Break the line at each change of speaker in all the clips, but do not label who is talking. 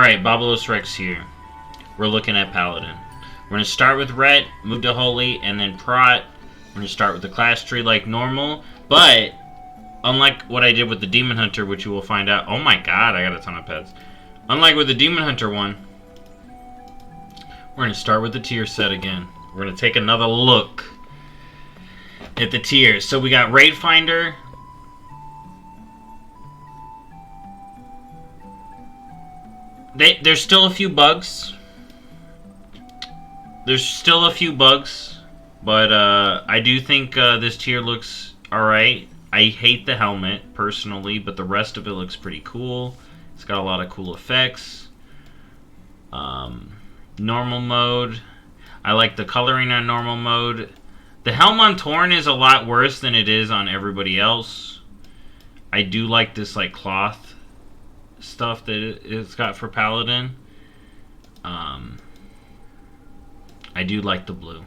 Alright, Babalos Rex here. We're looking at Paladin. We're going to start with Ret, move to Holy, and then Prot. We're going to start with the class tree like normal, but unlike what I did with the Demon Hunter, which you will find out... Oh my god, I got a ton of pets. Unlike with the Demon Hunter one, we're going to start with the tier set again. We're going to take another look at the tiers. So we got Raid Finder. There's still a few bugs. But I do think this tier looks alright. I hate the helmet, personally, but the rest of it looks pretty cool. It's got a lot of cool effects. Normal mode. I like the coloring on normal mode. The helm on Torn is a lot worse than it is on everybody else. I do like this like cloth stuff that it's got for Paladin. I do like the blue.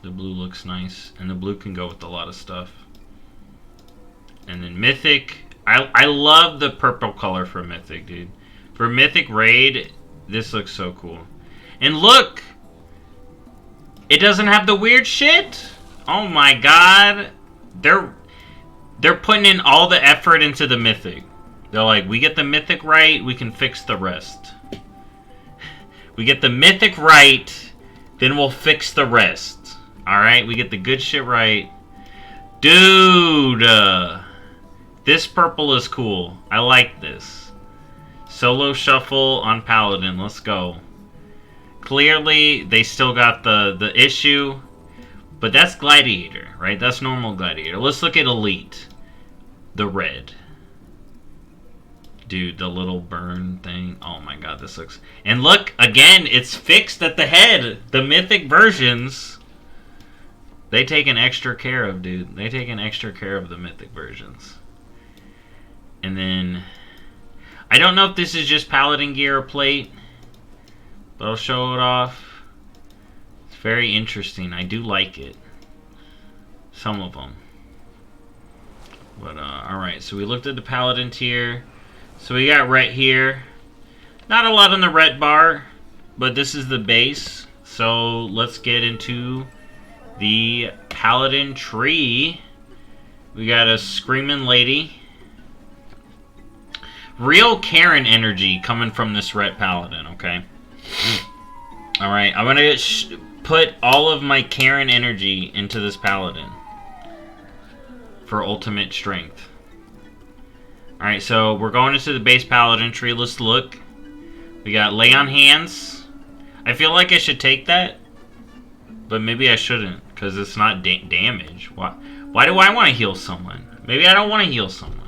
The blue looks nice, and the blue can go with a lot of stuff. And then Mythic, I love the purple color for Mythic, dude. For Mythic Raid, this looks so cool. And look! It doesn't have the weird shit! Oh my god! They're putting in all the effort into the Mythic. They're like, we get the Mythic right, we can fix the rest. We get the Mythic right, then we'll fix the rest. Alright, we get the good shit right. Dude! This purple is cool. I like this. Solo Shuffle on Paladin. Let's go. Clearly, they still got the issue. But that's Gladiator, right? That's normal Gladiator. Let's look at Elite. The red. Dude, the little burn thing. Oh my god, this looks... And look, again, it's fixed at the head. The Mythic versions, they take an extra care of, dude. They take an extra care of the Mythic versions. And then... I don't know if this is just Paladin gear or plate, but I'll show it off. It's very interesting. I do like it. Some of them. But, alright, so we looked at the Paladin tier. So we got Ret here. Not a lot on the Ret bar, but this is the base. So let's get into the Paladin tree. We got a Screaming Lady. Real Karen energy coming from this Ret Paladin, okay? Alright, I'm going to put all of my Karen energy into this Paladin for ultimate strength. Alright, so we're going into the base Paladin tree. Let's look. We got Lay on Hands. I feel like I should take that, but maybe I shouldn't, because it's not damage. Why do I want to heal someone? Maybe I don't want to heal someone.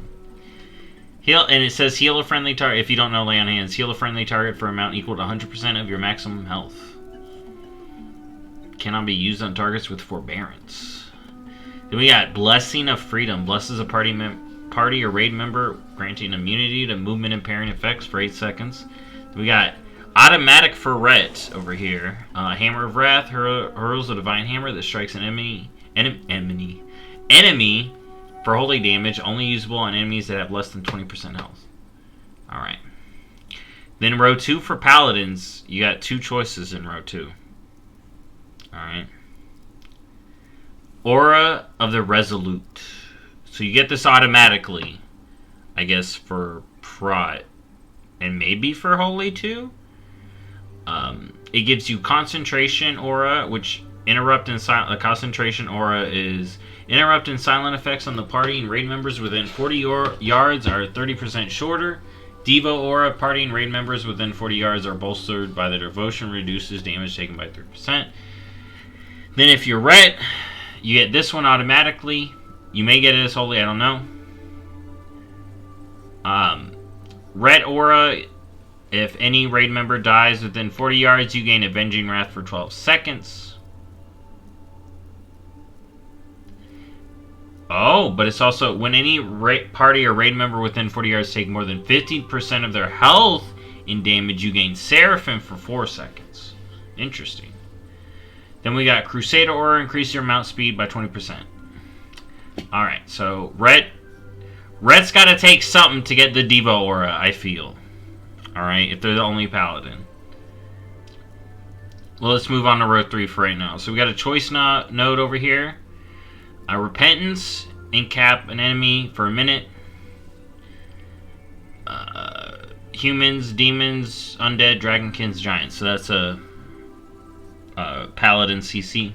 Heal, and it says heal a friendly target. If you don't know Lay on Hands, heal a friendly target for an amount equal to 100% of your maximum health. Cannot be used on targets with forbearance. Then we got Blessing of Freedom. Blesses a party or raid member, granting immunity to movement impairing effects for 8 seconds. Then we got Automatic for Ret over here. Hammer of Wrath hurls a divine hammer that strikes an enemy for holy damage, only usable on enemies that have less than 20% health. Alright. Then row 2 for Paladins, you got 2 choices in row 2. Alright. Aura of the Resolute. So you get this automatically, I guess, for Prot. And maybe for Holy too? It gives you Concentration Aura, which interrupt and silent... Concentration Aura is... Interrupt and silent effects on the party and raid members within 40 yards are 30% shorter. Devo Aura, party and raid members within 40 yards are bolstered by the devotion, reduces damage taken by 3%. Then if you're Ret, you get this one automatically. You may get it as Holy, I don't know. Ret Aura, if any raid member dies within 40 yards, you gain Avenging Wrath for 12 seconds. Oh, but it's also when any party or raid member within 40 yards take more than 15% of their health in damage, you gain Seraphim for 4 seconds. Interesting. Then we got Crusader Aura, increase your mount speed by 20%. Alright, so Ret Red's got to take something to get the Devo aura, I feel. Alright, if they're the only Paladin. Well, let's move on to row 3 for right now. So we got a choice node over here. Repentance, incap an enemy for a minute. Humans, demons, undead, dragonkins, giants. So that's a Paladin CC.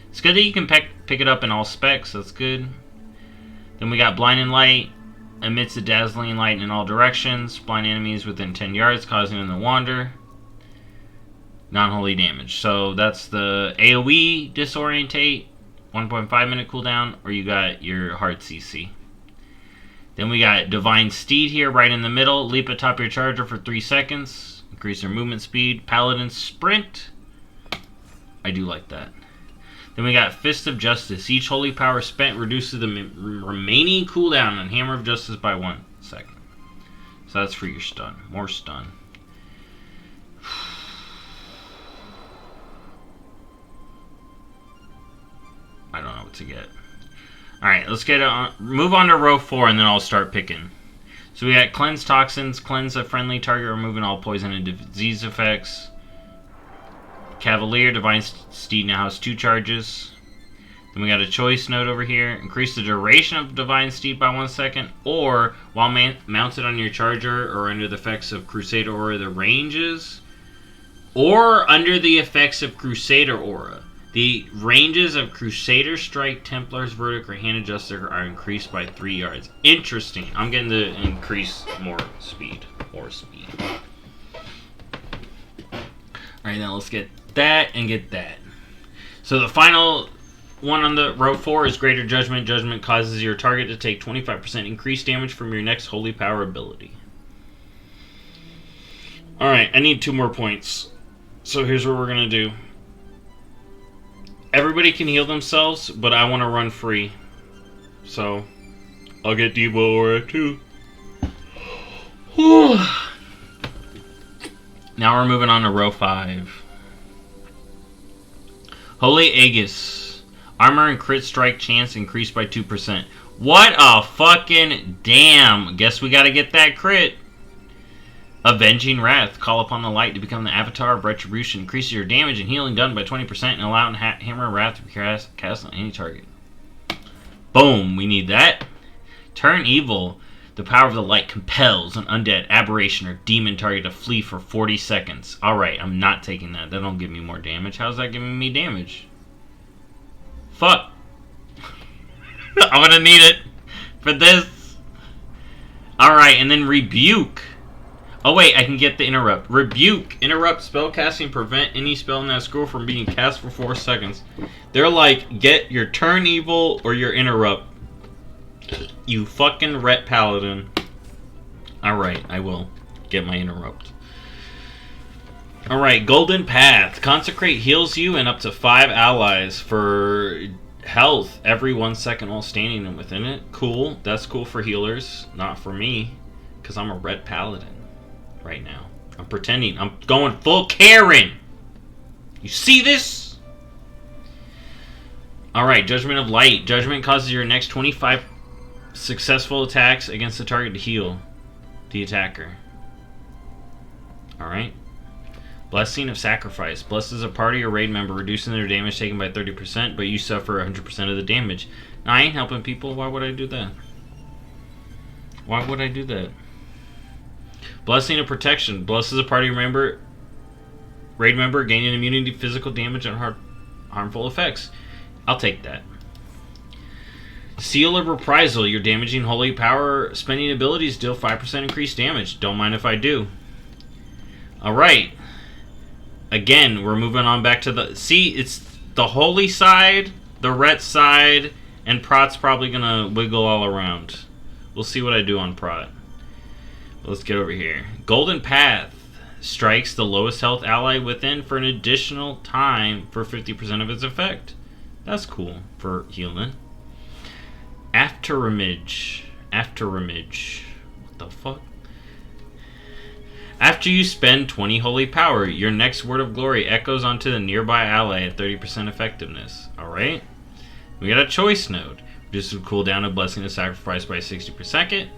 It's good that you can pick it up in all specs. That's good. Then we got blinding light. Emits a dazzling light in all directions. Blind enemies within 10 yards, causing them to wander. Non-holy damage. So that's the AoE disorientate. 1.5 minute cooldown. Or you got your hard CC. Then we got Divine Steed here right in the middle. Leap atop your charger for 3 seconds. Increase their movement speed. Paladin Sprint. I do like that. Then we got Fist of Justice. Each holy power spent reduces the remaining cooldown on Hammer of Justice by 1 second. So that's for your stun. More stun. I don't know what to get. Alright, let's get on. Move on to row 4 and then I'll start picking. So we got Cleanse Toxins. Cleanse a friendly target, removing all poison and disease effects. Cavalier, Divine Steed now has 2 charges. Then we got a choice node over here. Increase the duration of Divine Steed by 1 second. Or, while mounted on your charger or under the effects of Crusader Aura, the ranges. Or under the effects of Crusader Aura. The ranges of Crusader Strike, Templar's Verdict, or Hand Adjuster are increased by 3 yards. Interesting. I'm getting to increase more speed. More speed. Alright, now let's get that and get that. So the final one on the row 4 is Greater Judgment. Judgment causes your target to take 25% increased damage from your next Holy Power ability. Alright, I need 2 more points. So here's what we're going to do. Everybody can heal themselves, but I want to run free. So, I'll get Devo Aura too. Whew. Now we're moving on to row 5. Holy Aegis. Armor and crit strike chance increased by 2%. What a fucking damn. Guess we gotta get that crit. Avenging Wrath. Call upon the light to become the avatar of retribution. Increases your damage and healing done by 20% and allow Hammer of Wrath to be cast on any target. Boom. We need that. Turn evil. The power of the light compels an undead, aberration, or demon target to flee for 40 seconds. Alright, I'm not taking that. That don't give me more damage. How's that giving me damage? Fuck. I'm gonna need it for this. Alright, and then Rebuke. Oh wait, I can get the Interrupt. Rebuke. Interrupt spellcasting. Prevent any spell in that scroll from being cast for 4 seconds. They're like, get your Turn Evil or your Interrupt. You fucking Ret Paladin. Alright, I will get my Interrupt. Alright, Golden Path. Consecrate heals you and up to 5 allies for health every 1 second while standing and within it. Cool. That's cool for healers. Not for me. Because I'm a Red Paladin right now. I'm pretending. I'm going full Karen. You see this? Alright, Judgment of Light. Judgment causes your next 25 successful attacks against the target to heal the attacker. Alright. Blessing of Sacrifice. Blesses a party or raid member, reducing their damage taken by 30%, but you suffer 100% of the damage. Now, I ain't helping people. Why would I do that? Why would I do that? Blessing of Protection. Blesses a party member, raid member, gaining immunity to physical damage and harmful effects. I'll take that. Seal of Reprisal. Your damaging holy power spending abilities deal 5% increased damage. Don't mind if I do. Alright. Again, we're moving on back to the... See, it's the holy side, the ret side, and Prot's probably going to wiggle all around. We'll see what I do on Prot. Let's get over here. Golden Path. Strikes the lowest health ally within for an additional time for 50% of its effect. That's cool for healing. Afterimage. Afterimage. What the fuck? After you spend 20 holy power, your next word of glory echoes onto the nearby ally at 30% effectiveness. Alright? We got a choice node. Reduces the cooldown of Blessing of Sacrifice by 60 per second.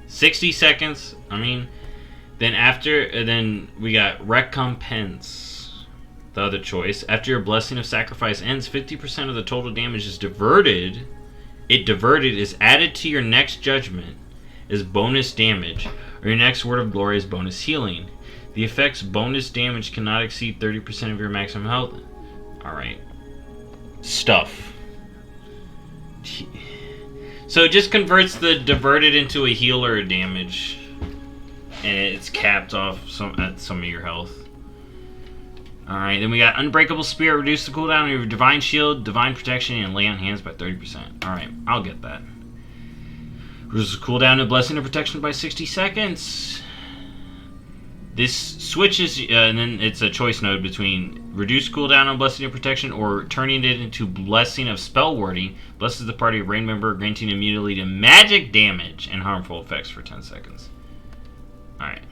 60 seconds. I mean, then we got Recompense. The other choice. After your Blessing of Sacrifice ends, 50% of the total damage is diverted. Is added to your next judgment as bonus damage, or your next Word of Glory as bonus healing. The effect's bonus damage cannot exceed 30% of your maximum health. Alright. Stuff. So it just converts the diverted into a healer damage. And it's capped off at some of your health. Alright, then we got Unbreakable Spirit. Reduce the cooldown of your Divine Shield, Divine Protection, and Lay on Hands by 30%. Alright, I'll get that. Reduces the cooldown of Blessing of Protection by 60 seconds. This switches, and then it's a choice node between reduce cooldown on Blessing of Protection or turning it into Blessing of Spell Warding. Blesses the party of rain member, granting immunity to magic damage and harmful effects for 10 seconds. Alright.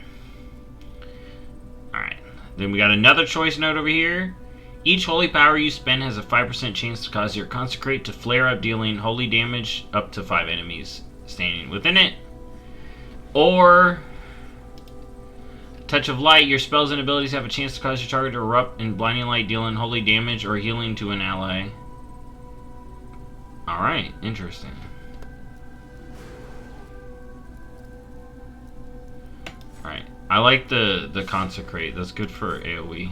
Alright. Then we got another choice node over here. Each holy power you spend has a 5% chance to cause your Consecrate to flare up, dealing holy damage up to 5 enemies standing within it. Or Touch of Light. Your spells and abilities have a chance to cause your target to erupt in blinding light, dealing holy damage or healing to an ally. Alright, interesting. Alright, I like the Consecrate. That's good for AoE.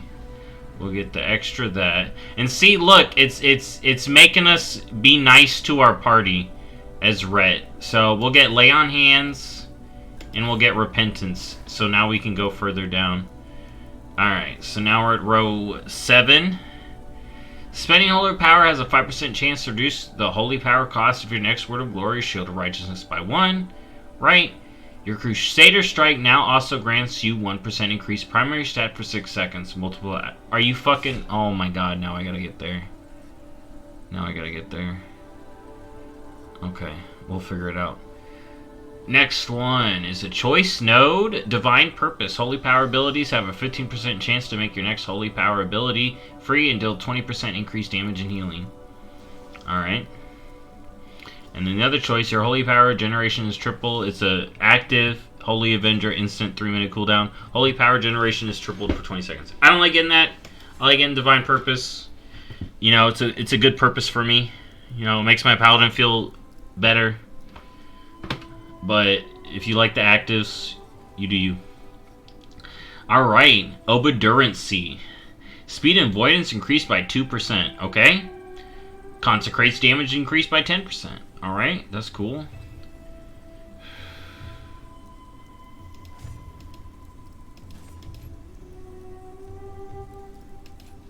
We'll get the extra that. And see, look, it's making us be nice to our party as Ret. So we'll get Lay on Hands and we'll get Repentance. So now we can go further down. Alright, so now we're at row 7. Spending Holy Power has a 5% chance to reduce the Holy Power cost of your next Word of Glory, Shield of Righteousness by 1. Right? Your Crusader Strike now also grants you 1% increased primary stat for 6 seconds. Multiple. Are you fucking... Oh my god, now I gotta get there. Okay, we'll figure it out. Next one is a choice node. Divine Purpose. Holy Power abilities have a 15% chance to make your next Holy Power ability free and deal 20% increased damage and healing. Alright. And then the other choice, your Holy Power generation is triple. It's a active Holy Avenger instant 3-minute cooldown. Holy Power generation is tripled for 20 seconds. I don't like getting that. I like getting Divine Purpose. You know, it's a good purpose for me. You know, it makes my Paladin feel better. But if you like the actives, you do you. Alright, Obdurancy. Speed and Avoidance increased by 2%, okay? Consecrates damage increased by 10%. Alright, that's cool.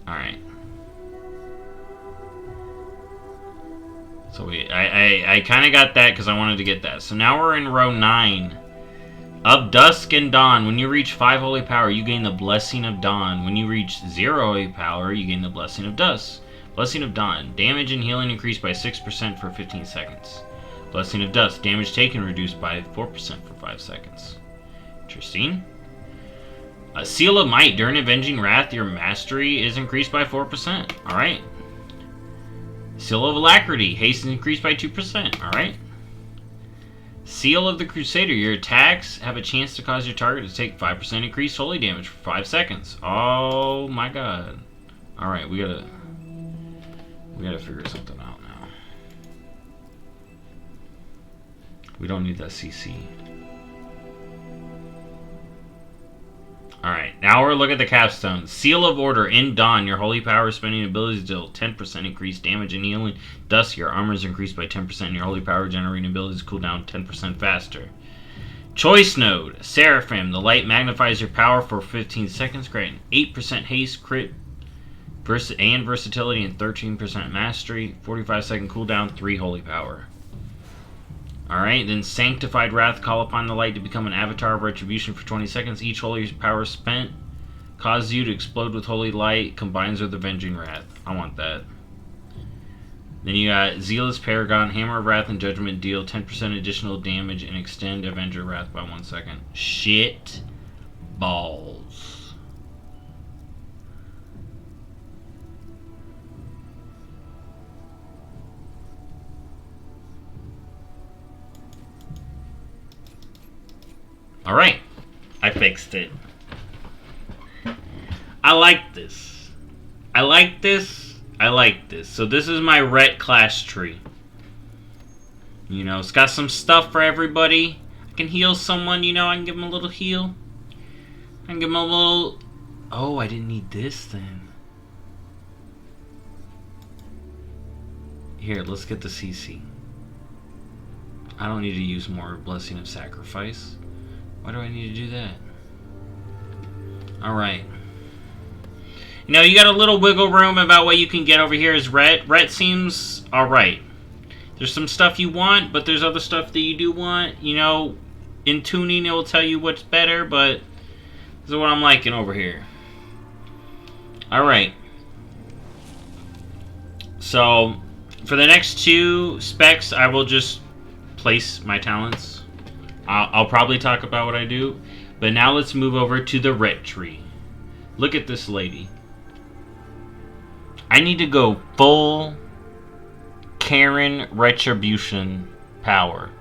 Alright. So I kind of got that because I wanted to get that. So now we're in row 9. Of Dusk and Dawn. When you reach 5 Holy Power, you gain the Blessing of Dawn. When you reach 0 Holy Power, you gain the Blessing of Dusk. Blessing of Dawn. Damage and healing increased by 6% for 15 seconds. Blessing of Dusk. Damage taken reduced by 4% for 5 seconds. Interesting. A Seal of Might. During Avenging Wrath, your mastery is increased by 4%. Alright. Seal of Alacrity. Haste is increased by 2%. Alright. Seal of the Crusader. Your attacks have a chance to cause your target to take 5% increased holy damage for 5 seconds. Oh my god. Alright, we gotta figure something out now. We don't need that CC. Alright, now we're looking at the capstone. Seal of Order. In Dawn, your holy power spending abilities deal 10% increased damage and healing. Dusk, your armor is increased by 10% and your holy power generating abilities cool down 10% faster. Choice node. Seraphim. The light magnifies your power for 15 seconds, granting 8% haste, crit, and versatility, and 13% mastery. 45-second cooldown, 3 holy power. Alright, then Sanctified Wrath. Call upon the light to become an avatar of retribution for 20 seconds. Each holy power spent causes you to explode with holy light. Combines with Avenging Wrath. I want that. Then you got Zealous Paragon. Hammer of Wrath and Judgment deal 10% additional damage and extend Avenger Wrath by 1 second. Shit balls. Alright. I fixed it. I like this. I like this. I like this. So this is my ret class tree. You know, it's got some stuff for everybody. I can heal someone, you know, I can give them a little heal. I can give them a little... Oh, I didn't need this then. Here, let's get the CC. I don't need to use more Blessing of Sacrifice. Why do I need to do that? Alright. You know, you got a little wiggle room about what you can get over here as ret. Ret seems alright. There's some stuff you want, but there's other stuff that you do want. You know, in tuning it will tell you what's better, but this is what I'm liking over here. Alright. So, for the next 2 specs, I will just place my talents. I'll probably talk about what I do. But now let's move over to the ret tree. Look at this lady. I need to go full Karen Retribution power.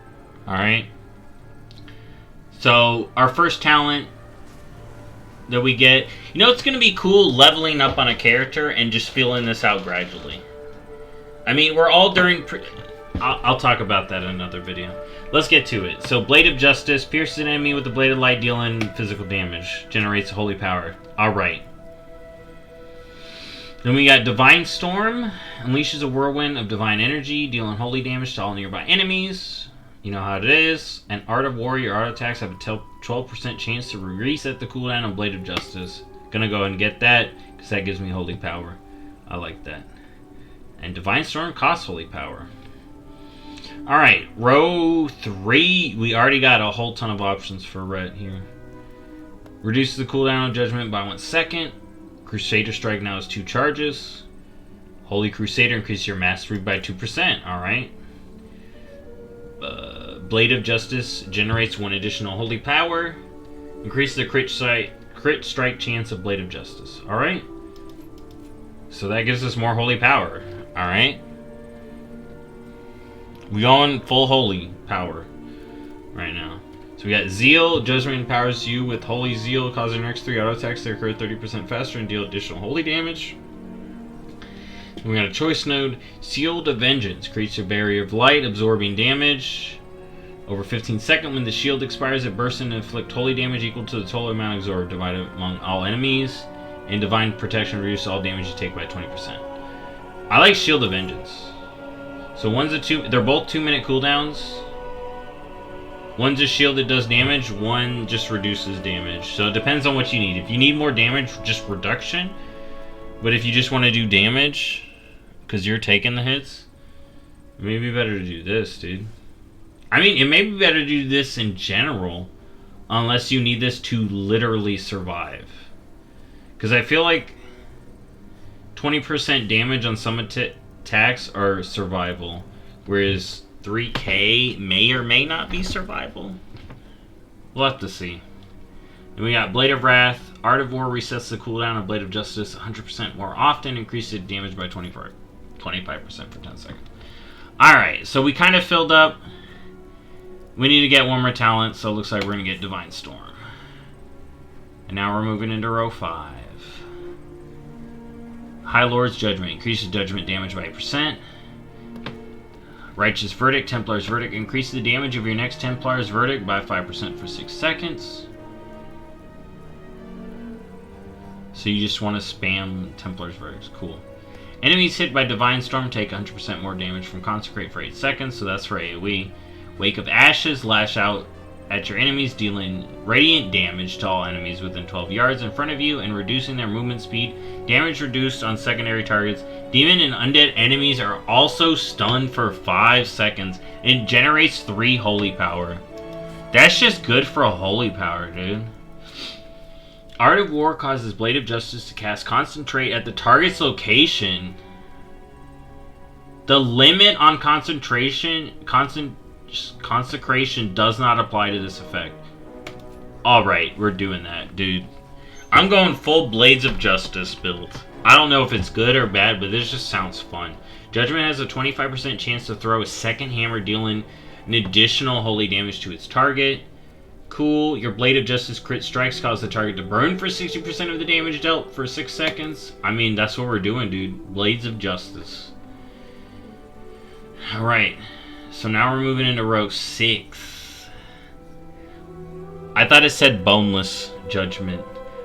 Alright? So, our first talent that we get... You know, it's going to be cool leveling up on a character and just feeling this out gradually. I mean, we're all during... I'll talk about that in another video. Let's get to it. So, Blade of Justice. Pierces an enemy with the Blade of Light, dealing physical damage. Generates holy power. Alright. Then we got Divine Storm. Unleashes a whirlwind of divine energy, dealing holy damage to all nearby enemies. You know how it is. And Art of War. Your art attacks have a 12% chance to reset the cooldown on Blade of Justice. Gonna go ahead and get that, because that gives me holy power. I like that. And Divine Storm costs holy power. Alright, row 3. We already got a whole ton of options for ret here. Reduces the cooldown of Judgment by 1 second. Crusader Strike now has 2 charges. Holy Crusader increases your mastery by 2%. Alright. Blade of Justice generates 1 additional holy power. Increases the crit strike chance of Blade of Justice. Alright. So that gives us more holy power. Alright. We going full holy power right now. So we got Zeal. Judgment empowers you with Holy Zeal, causing your next 3 auto attacks to occur 30% faster and deal additional holy damage. And we got a choice node. Sealed of Vengeance. Creates a barrier of light, absorbing damage. Over 15 seconds, when the shield expires, it bursts and inflict holy damage equal to the total amount absorbed, divided among all enemies. And Divine Protection reduces all damage you take by 20%. I like Shield of Vengeance. So one's a 2. They're both 2-minute cooldowns. One's a shield that does damage. One just reduces damage. So it depends on what you need. If you need more damage, just reduction. But if you just want to do damage, because you're taking the hits, it may be better to do this, dude. I mean, it may be better to do this in general, unless you need this to literally survive. Because I feel like 20% damage on some attacks are survival, whereas 3k may or may not be survival. We'll have to see. And we got Blade of Wrath. Art of War resets the cooldown of Blade of Justice 100% more often, increases damage by 25% for 10 seconds. Alright, so we kind of filled up. We need to get one more talent, so it looks like we're going to get Divine Storm. And now we're moving into row 5. High Lord's Judgment. Increases judgment damage by 8%. Righteous Verdict. Templar's Verdict. Increases the damage of your next Templar's Verdict by 5% for 6 seconds. So you just want to spam Templar's Verdicts. Cool. Enemies hit by Divine Storm take 100% more damage from Consecrate for 8 seconds, so that's for AoE. Wake of Ashes. Lash out at your enemies, dealing radiant damage to all enemies within 12 yards in front of you and reducing their movement speed. Damage reduced on secondary targets. Demon and undead enemies are also stunned for 5 seconds. It generates 3 holy power. That's just good for a holy power, dude. Art of War causes Blade of Justice to cast Concentrate at the target's location. The limit on consecration does not apply to this effect. Alright, we're doing that, dude. I'm going full Blades of Justice build. I don't know if it's good or bad, but this just sounds fun. Judgment has a 25% chance to throw a second hammer, dealing an additional holy damage to its target. Cool. Your Blade of Justice crit strikes cause the target to burn for 60% of the damage dealt for 6 seconds. I mean, that's what we're doing, dude. Blades of Justice. Alright. So now we're moving into row 6. I thought it said Boneless Judgment.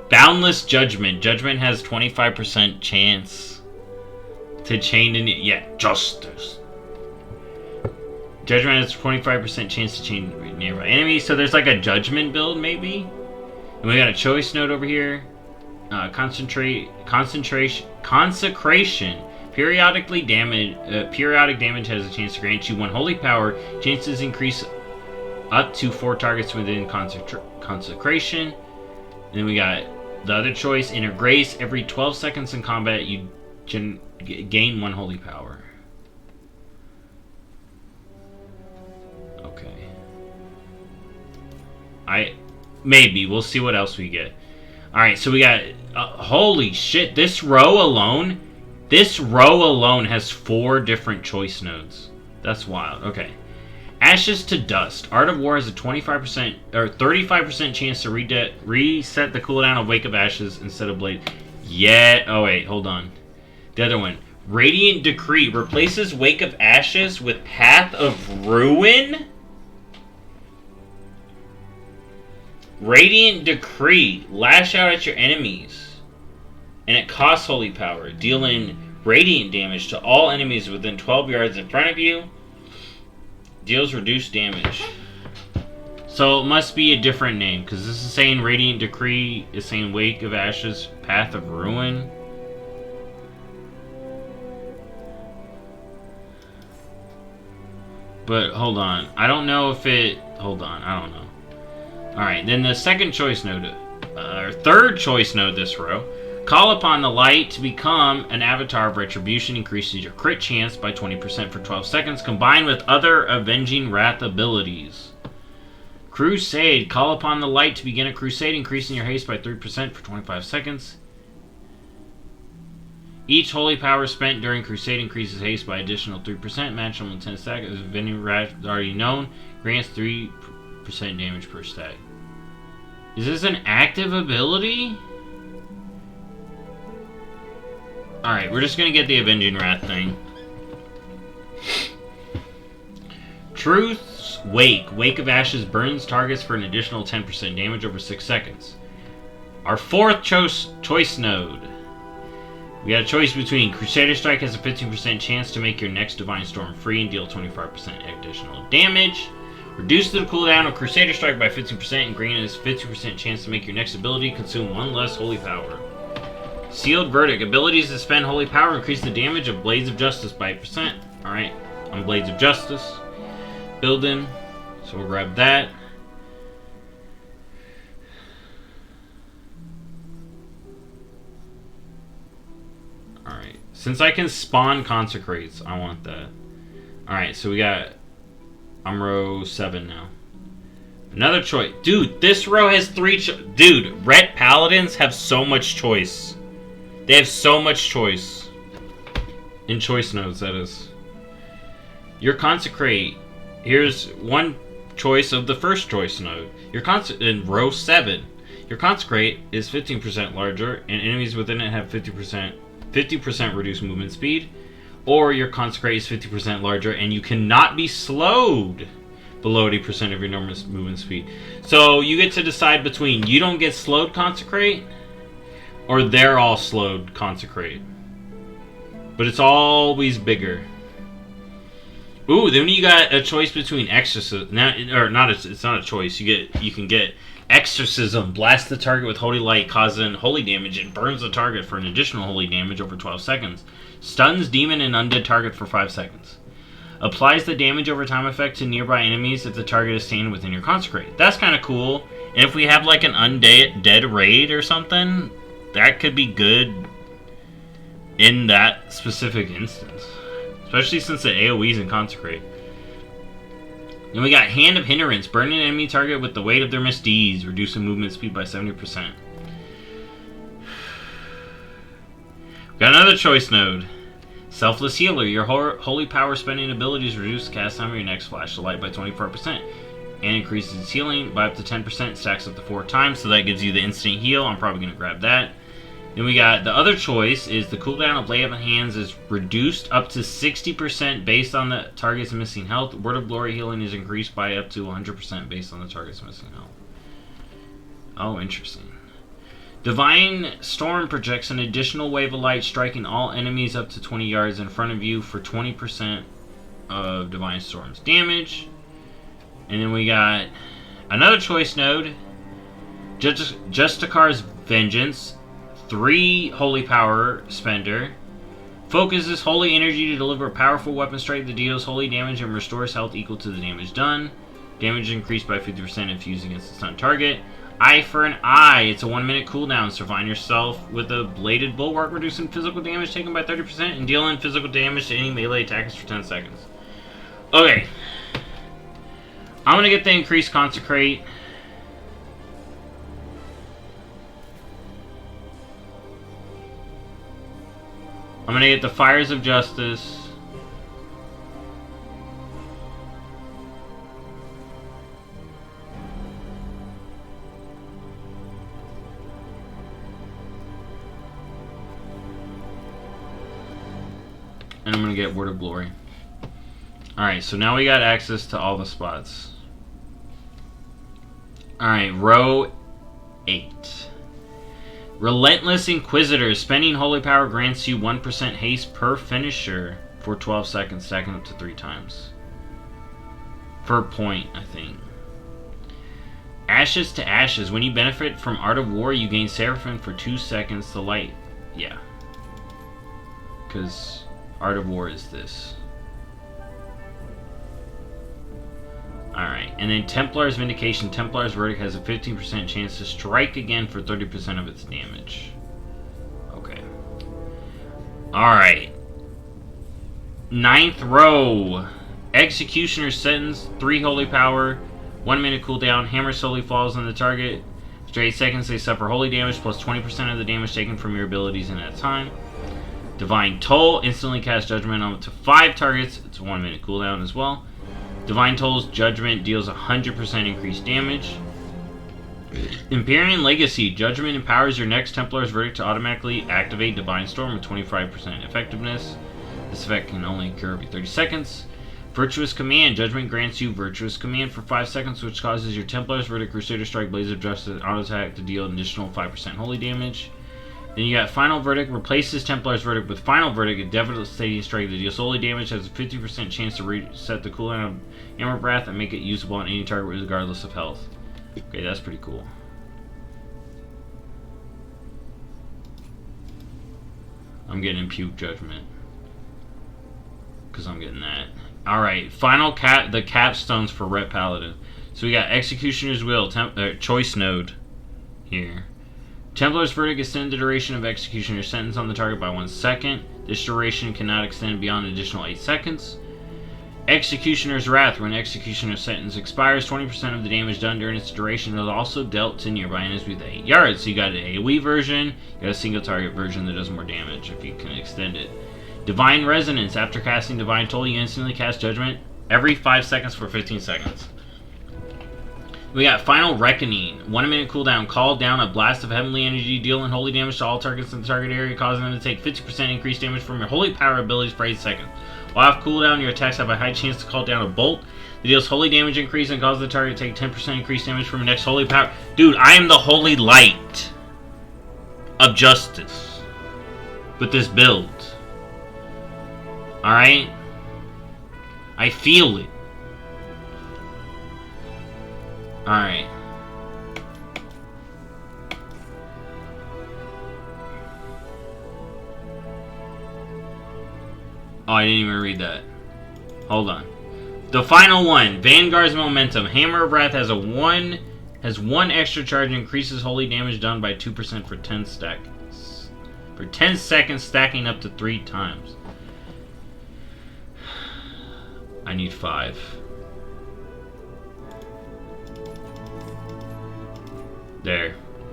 Boundless Judgment. Judgment has 25% chance to chain in it. Yeah, Justice. Judgment has 25% chance to chain nearby enemies. So there's like a Judgment build, maybe? And we got a choice node over here. Consecration. Periodic damage has a chance to grant you 1 holy power. Chances increase up to 4 targets within consecration. And then we got the other choice, Inner Grace. Every 12 seconds in combat, you gain 1 holy power. Okay. Maybe. We'll see what else we get. Alright, so we got... holy shit, this row alone has 4 different choice nodes. That's wild. Okay. Ashes to Dust. Art of War has a 25% or 35% chance to reset the cooldown of Wake of Ashes instead of Blade. Yeah. Oh wait, hold on. The other one. Radiant Decree replaces Wake of Ashes with Path of Ruin. Radiant Decree. Lash out at your enemies. And it costs holy power, dealing radiant damage to all enemies within 12 yards in front of you. Deals reduced damage. So it must be a different name, because this is saying Radiant Decree, is saying Wake of Ashes, Path of Ruin. But hold on, I don't know if it... Hold on, I don't know. Alright, then the second choice node, or third choice node this row. Call upon the light to become an avatar of retribution, increases your crit chance by 20% for 12 seconds, combined with other Avenging Wrath abilities. Crusade. Call upon the light to begin a crusade, increasing your haste by 3% for 25 seconds. Each holy power spent during crusade increases haste by additional 3%. Maximum 10 stacks. As Avenging Wrath already known, grants 3% damage per stack. Is this an active ability? Alright, we're just gonna get the Avenging Wrath thing. Truth's Wake. Wake of Ashes burns targets for an additional 10% damage over 6 seconds. Our fourth choice node. We got a choice between Crusader Strike has a 15% chance to make your next Divine Storm free and deal 25% additional damage. Reduce the cooldown of Crusader Strike by 15% and grant has 50% chance to make your next ability consume 1 less holy power. Sealed Verdict. Abilities that spend holy power increase the damage of Blades of Justice by 8%. Alright, on Blades of Justice. Building. So we'll grab that. Alright. Since I can spawn Consecrates, I want that. Alright, so we got... I'm row 7 now. Another choice. Dude, this row has 3 Dude, Red Paladins have so much choice. They have so much choice. In choice nodes, that is. Your Consecrate. Here's one choice of the first choice node. Your in row 7. Your Consecrate is 15% larger, and enemies within it have 50% reduced movement speed. Or your Consecrate is 50% larger, and you cannot be slowed below 80% of your normal movement speed. So you get to decide between you don't get slowed Consecrate, or they're all slowed Consecrate. But it's always bigger. Ooh, then you got a choice between Exorcism. It's not a choice. You can get Exorcism. Blast the target with holy light, causing holy damage, and burns the target for an additional holy damage over 12 seconds. Stuns demon and undead target for 5 seconds. Applies the damage over time effect to nearby enemies if the target is staying within your Consecrate. That's kind of cool. And if we have like an undead raid or something, that could be good in that specific instance. Especially since the AoE's in Consecrate. Then we got Hand of Hindrance. Burn an enemy target with the weight of their misdeeds, reducing movement speed by 70%. We got another choice node. Selfless Healer. Your holy power spending abilities reduce the cast time of your next flash of light by 24%. and increases its healing by up to 10%, stacks up to 4 times, so that gives you the instant heal. I'm probably going to grab that. Then we got the other choice is the cooldown of Lay of Hands is reduced up to 60% based on the target's missing health. Word of Glory healing is increased by up to 100% based on the target's missing health. Oh, interesting. Divine Storm projects an additional wave of light, striking all enemies up to 20 yards in front of you for 20% of Divine Storm's damage. And then we got another choice node, Justicar's Vengeance. 3 Holy Power Spender. Focuses Holy Energy to deliver a powerful weapon strike that deals holy damage and restores health equal to the damage done. Damage increased by 50% if used against the stun target. Eye for an Eye. It's a 1-minute cooldown. Survive yourself with a Bladed Bulwark, reducing physical damage taken by 30% and dealing physical damage to any melee attackers for 10 seconds. Okay. I'm going to get the increased Consecrate. I'm going to get the Fires of Justice. And I'm going to get Word of Glory. Alright, so now we got access to all the spots. Alright, row 8. Relentless Inquisitor. Spending Holy Power grants you 1% haste per finisher for 12 seconds, stacking up to 3 times. Per point, I think. Ashes to Ashes. When you benefit from Art of War, you gain Seraphim for 2 seconds to light. Yeah. Because Art of War is this. Alright, and then Templar's Vindication. Templar's Verdict has a 15% chance to strike again for 30% of its damage. Okay. Alright. 9th row. Executioner's Sentence. 3 Holy Power. 1 minute cooldown. Hammer slowly falls on the target. After 8 seconds, they suffer holy damage plus 20% of the damage taken from your abilities in that time. Divine Toll. Instantly cast Judgment on up to 5 targets. It's a 1 minute cooldown as well. Divine Toll's Judgment deals 100% increased damage. Empyrean Legacy. Judgment empowers your next Templar's Verdict to automatically activate Divine Storm with 25% effectiveness. This effect can only occur every 30 seconds. Virtuous Command. Judgment grants you Virtuous Command for 5 seconds, which causes your Templar's Verdict Crusader Strike Blaze of Justice auto attack to deal an additional 5% holy damage. Then you got Final Verdict. Replaces Templar's Verdict with Final Verdict, a devastating strike that deals holy damage, has a 50% chance to reset the cooldown of Hammer Breath and make it usable on any target regardless of health. Okay, that's pretty cool. I'm getting Impute Judgment. Because I'm getting that. Alright, final the capstones for Ret Paladin. So we got Executioner's Will, choice node here. Templar's Verdict extends the duration of Executioner's sentence on the target by 1 second. This duration cannot extend beyond an additional 8 seconds. Executioner's Wrath. When Executioner's sentence expires, 20% of the damage done during its duration is also dealt to nearby enemies within 8 yards. So you got an AoE version, you got a single target version that does more damage if you can extend it. Divine Resonance. After casting Divine Toll, you instantly cast Judgment every 5 seconds for 15 seconds. We got Final Reckoning. 1 minute cooldown. Call down a blast of heavenly energy, dealing holy damage to all targets in the target area, causing them to take 50% increased damage from your holy power abilities for 8 seconds. While off cooldown, your attacks have a high chance to call down a bolt that deals holy damage increase and causes the target to take 10% increased damage from your next holy power. Dude, I am the holy light of justice with this build. Alright? I feel it. Alright. Oh, I didn't even read that. Hold on. The final one, Vanguard's Momentum. Hammer of Wrath has one extra charge and increases holy damage done by 2% for 10 stacks. For 10 seconds, stacking up to 3 times. I need 5.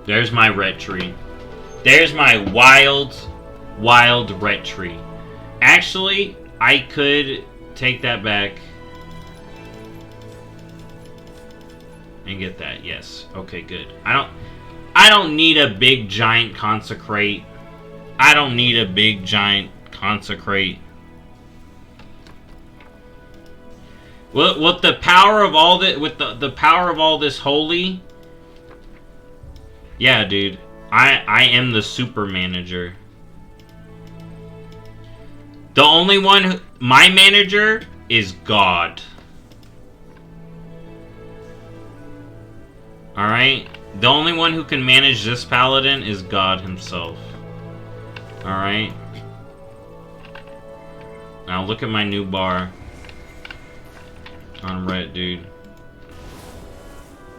There's my ret tree. There's my wild ret tree. Actually, I could take that back. And get that, yes. Okay, good. I don't need a big giant consecrate. I don't need a big giant consecrate. With the power of all that, with the power of all this holy, yeah, dude, I am the super manager. The only one, my manager is God. All right, the only one who can manage this paladin is God himself. All right. Now look at my new bar. On red, dude.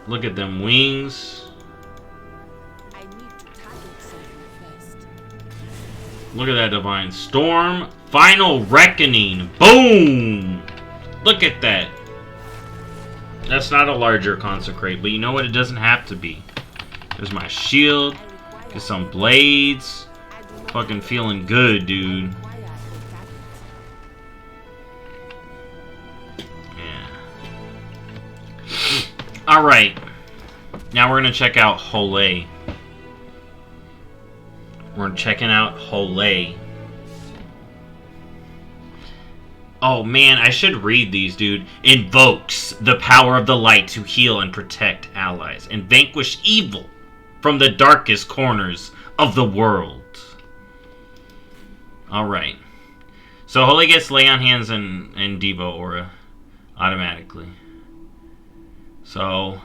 Look at them wings.
I need to target something first.
Look at that divine storm. Final reckoning. Boom! Look at that. That's not a larger consecrate, but you know what? It doesn't have to be. There's my shield. Get some blades. Fucking feeling good, dude. Alright, now we're going to check out Hole. We're checking out Hole. Oh man, I should read these, dude. Invokes the power of the light to heal and protect allies and vanquish evil from the darkest corners of the world. Alright. So Hole gets Lay on Hands and Devo Aura automatically. So,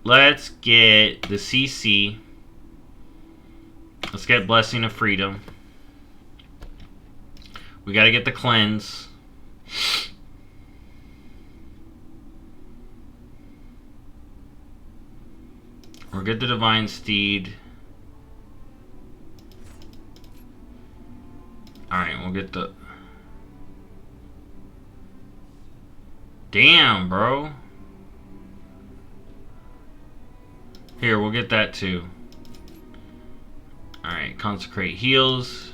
let's get the CC. Let's get Blessing of Freedom. We gotta get the Cleanse. We'll get the Divine Steed. Alright, we'll get the... Damn, bro. Here, we'll get that too. Alright, Consecrate heals.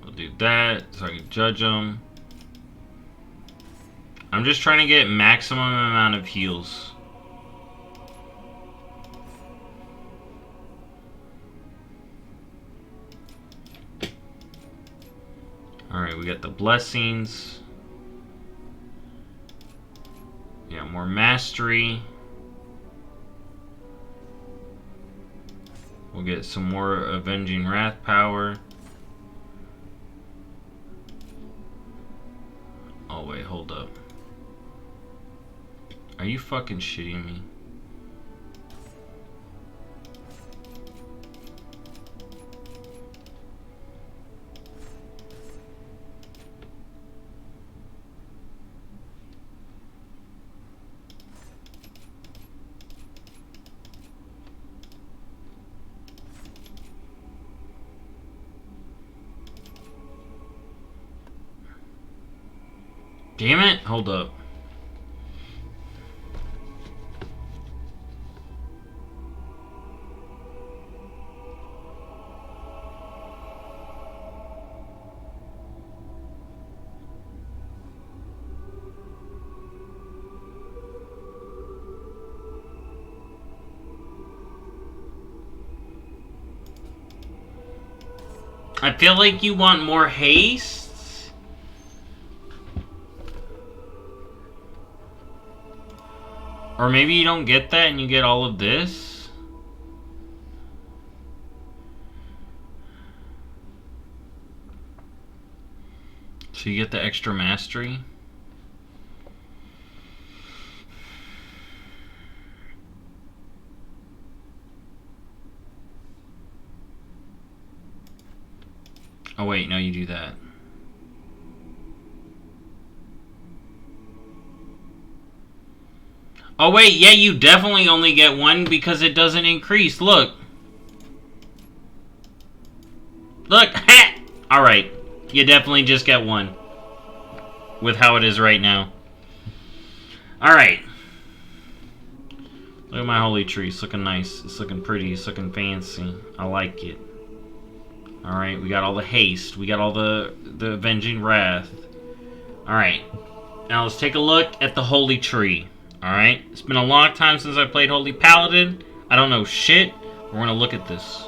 We'll do that so I can judge them. I'm just trying to get maximum amount of heals. Alright, we got the blessings. Yeah, more mastery. We'll get some more Avenging Wrath power. Oh wait, hold up. Are you fucking shitting me? Damn it! Hold up. I feel like you want more haste. Or maybe you don't get that and you get all of this. So you get the extra mastery. Oh wait, no, you do that. Oh wait, yeah, you definitely only get one because it doesn't increase. Look. Look, ha! Alright, you definitely just get one. With how it is right now. Alright. Look at my holy tree. It's looking nice. It's looking pretty. It's looking fancy. I like it. Alright, we got all the haste. We got all the Avenging Wrath. Alright. Now let's take a look at the Holy Tree. Alright? It's been a long time since I played Holy Paladin. I don't know shit. We're going to look at this.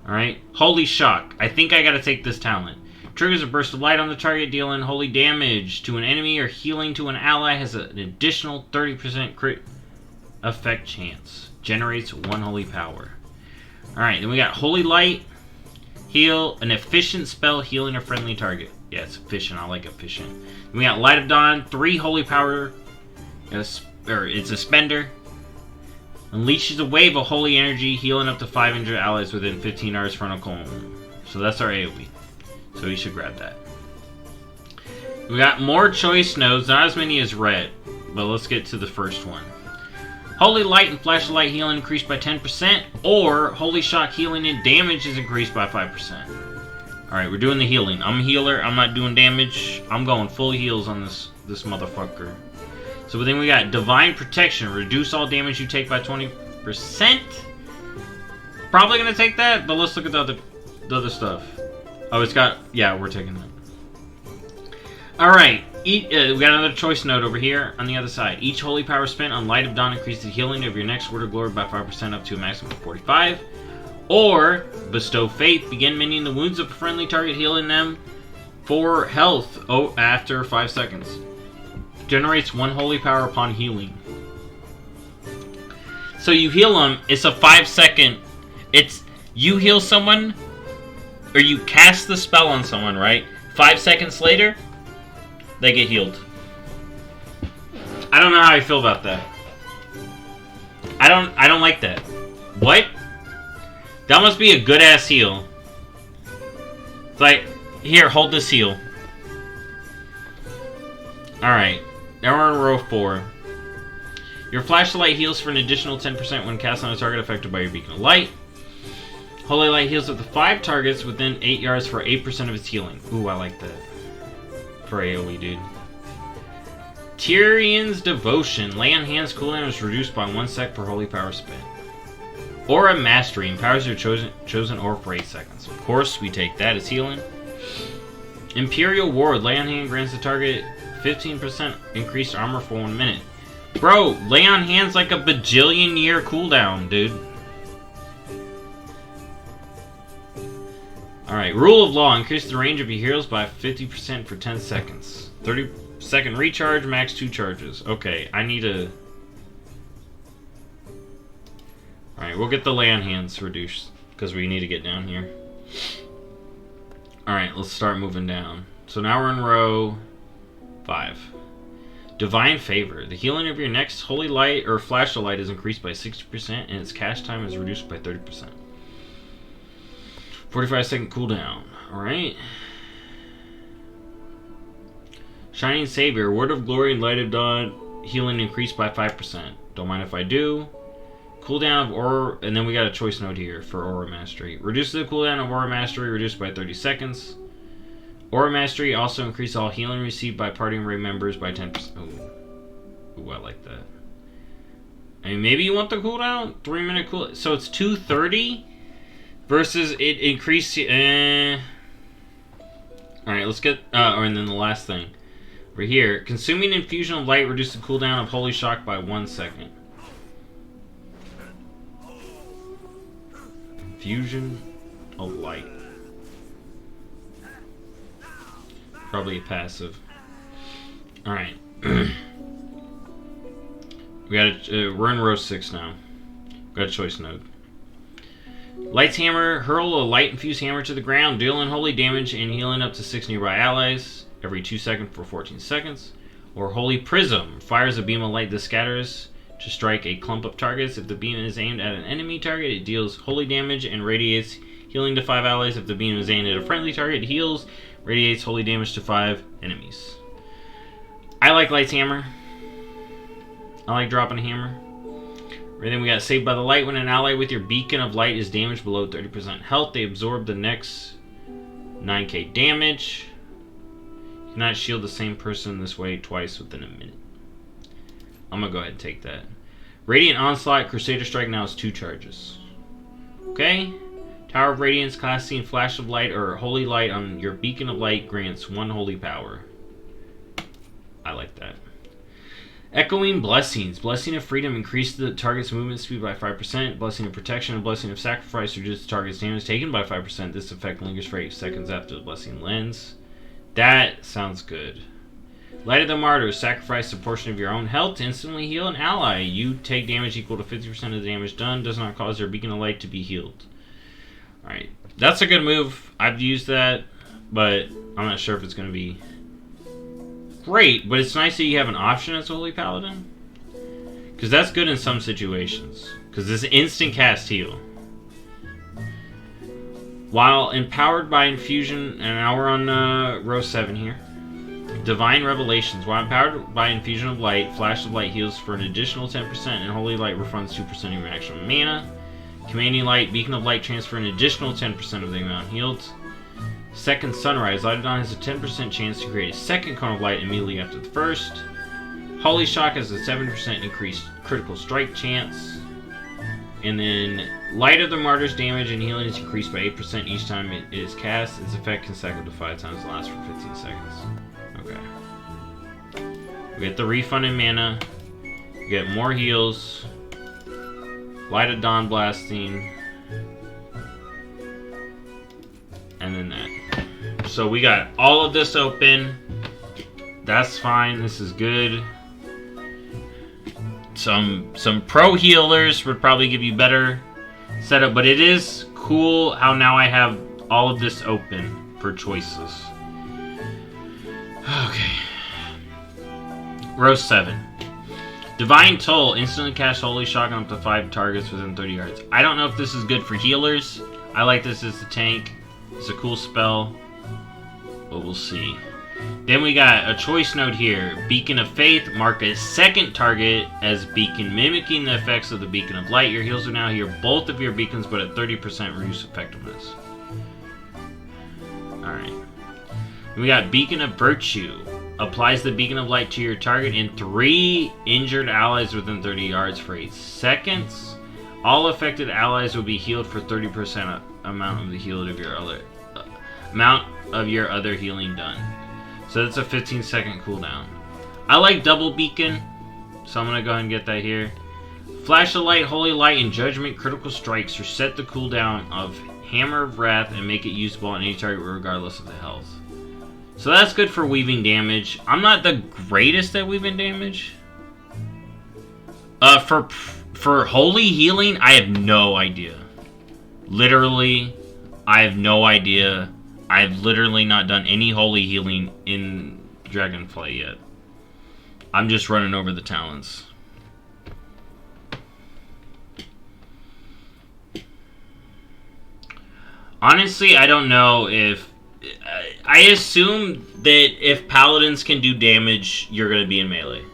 Alright? Holy Shock. I think I gotta take this talent. Triggers a burst of light on the target, dealing holy damage to an enemy or healing to an ally. Has an additional 30% crit effect chance. Generates 1 holy power. Alright, then we got Holy Light. Heal an efficient spell healing a friendly target. Yeah, it's efficient. I like efficient. Then we got Light of Dawn. 3 holy power. It's a spender. Unleashes a wave of holy energy, healing up to 5 injured allies within 15 hours for a cone. So that's our AoE. So we should grab that. We got more choice nodes, not as many as red. But let's get to the first one. Holy Light and Flash of Light healing increased by 10%, or Holy Shock healing and damage is increased by 5%. Alright, we're doing the healing. I'm a healer, I'm not doing damage. I'm going full heals on this motherfucker. So then we got Divine Protection. Reduce all damage you take by 20%. Probably gonna take that, but let's look at the other stuff. Oh, it's got... yeah, we're taking that. Alright, we got another choice node over here on the other side. Each holy power spent on Light of Dawn increases the healing of your next Word of Glory by 5% up to a maximum of 45. Or, Bestow Faith. Begin mending the wounds of a friendly target, healing them for health after 5 seconds. Generates 1 holy power upon healing. So you heal them, it's a 5-second... it's... you heal someone, or you cast the spell on someone, right? 5 seconds later, they get healed. I don't know how I feel about that. I don't like that. What? That must be a good ass heal. It's like, here, hold this heal. Alright. Now we're on row 4. Your flashlight heals for an additional 10% when cast on a target affected by your beacon of light. Holy Light heals up to 5 targets within 8 yards for 8% of its healing. Ooh, I like that. For AoE, dude. Tyrion's Devotion. Lay on hands cooldown is reduced by 1 sec per holy power spent. Aura Mastery. Empowers your chosen aura for 8 seconds. Of course, we take that as healing. Imperial Ward. Lay on hand grants the target 15% increased armor for 1 minute. Bro, lay on hands like a bajillion year cooldown, dude. Alright, Rule of Law. Increase the range of your heals by 50% for 10 seconds. 30-second recharge, max 2 charges. Okay, I need a... Alright, we'll get the lay on hands reduced, because we need to get down here. Alright, let's start moving down. So now we're in row 5. Divine Favor. The healing of your next Holy Light or Flash of Light is increased by 60%, and its cast time is reduced by 30%. 45-second cooldown. Alright. Shining Savior. Word of Glory and Light of Dawn. Healing increased by 5%. Don't mind if I do. Cooldown of Aura. And then we got a choice node here for Aura Mastery. Reduce the cooldown of Aura Mastery. Reduced by 30 seconds. Aura Mastery also increase all healing received by party members by 10%. Ooh, I like that. I mean, maybe you want the cooldown? 3-minute cooldown. So it's 230? Versus it increased... Alright, let's get... and then the last thing. Right here. Consuming Infusion of Light reduces the cooldown of Holy Shock by 1 second. Infusion of Light. Probably a passive. Alright. We got we're in row 6 now. We got a choice node. Light's Hammer. Hurl a light-infused hammer to the ground, dealing holy damage and healing up to 6 nearby allies every 2 seconds for 14 seconds. Or Holy Prism. Fires a beam of light that scatters to strike a clump of targets. If the beam is aimed at an enemy target, it deals holy damage and radiates healing to 5 allies. If the beam is aimed at a friendly target, it heals, radiates holy damage to 5 enemies. I like Light's Hammer. I like dropping a hammer. And then we got Saved by the Light. When an ally with your beacon of light is damaged below 30% health, they absorb the next 9k damage. You cannot shield the same person this way twice within a minute. I'm going to go ahead and take that. Radiant Onslaught. Crusader Strike now is 2 charges. Okay. Tower of Radiance. Casting Flash of Light or Holy Light on your beacon of light grants 1 holy power. I like that. Echoing Blessings. Blessing of Freedom increases the target's movement speed by 5%. Blessing of Protection and Blessing of Sacrifice reduces the target's damage taken by 5%. This effect lingers for 8 seconds after the blessing lands. That sounds good. Light of the Martyrs. Sacrifice a portion of your own health to instantly heal an ally. You take damage equal to 50% of the damage done. Does not cause their beacon of light to be healed. Alright. That's a good move. I've used that, but I'm not sure if it's going to be great. But it's nice that you have an option as Holy Paladin, because that's good in some situations. Because this instant cast heal. While empowered by infusion, and now we're on row 7 here. Divine Revelations. While empowered by infusion of light, Flash of Light heals for an additional 10%, and Holy Light refunds 2% of your maximum mana. Commanding Light, Beacon of Light transfer an additional 10% of the amount healed. Second Sunrise. Light of Dawn has a 10% chance to create a second cone of light immediately after the first. Holy Shock has a 7% increased critical strike chance. And then Light of the Martyr's damage and healing is increased by 8% each time it is cast. Its effect consecutive 5 times lasts for 15 seconds. Okay. We get the refund in mana. We get more heals. Light of Dawn blasting. And then that. So we got all of this open. That's fine. This is good. Some pro healers would probably give you better setup, but it is cool how now I have all of this open for choices. Okay. Row 7. Divine Toll. Instantly cast Holy Shock on up to 5 targets within 30 yards. I don't know if this is good for healers. I like this as a tank. It's a cool spell, but we'll see. Then we got a choice note here. Beacon of Faith. Mark a second target as beacon, mimicking the effects of the Beacon of Light. Your heals will now heal both of your beacons, but at 30% reduced effectiveness. Alright. We got Beacon of Virtue. Applies the Beacon of Light to your target and 3 injured allies within 30 yards for 8 seconds. All affected allies will be healed for 30% amount of the heal of your other healing done. So that's a 15-second cooldown. I like double beacon, so I'm gonna go ahead and get that here. Flash of Light, Holy Light, and Judgment critical strikes reset the cooldown of Hammer of Wrath and make it usable on any target regardless of the health. So that's good for weaving damage. I'm not the greatest at weaving damage. For holy healing, I have no idea. Literally, I have no idea. I've literally not done any holy healing in Dragonflight yet. I'm just running over the talents. Honestly, I don't know if... I assume that if paladins can do damage, you're going to be in melee.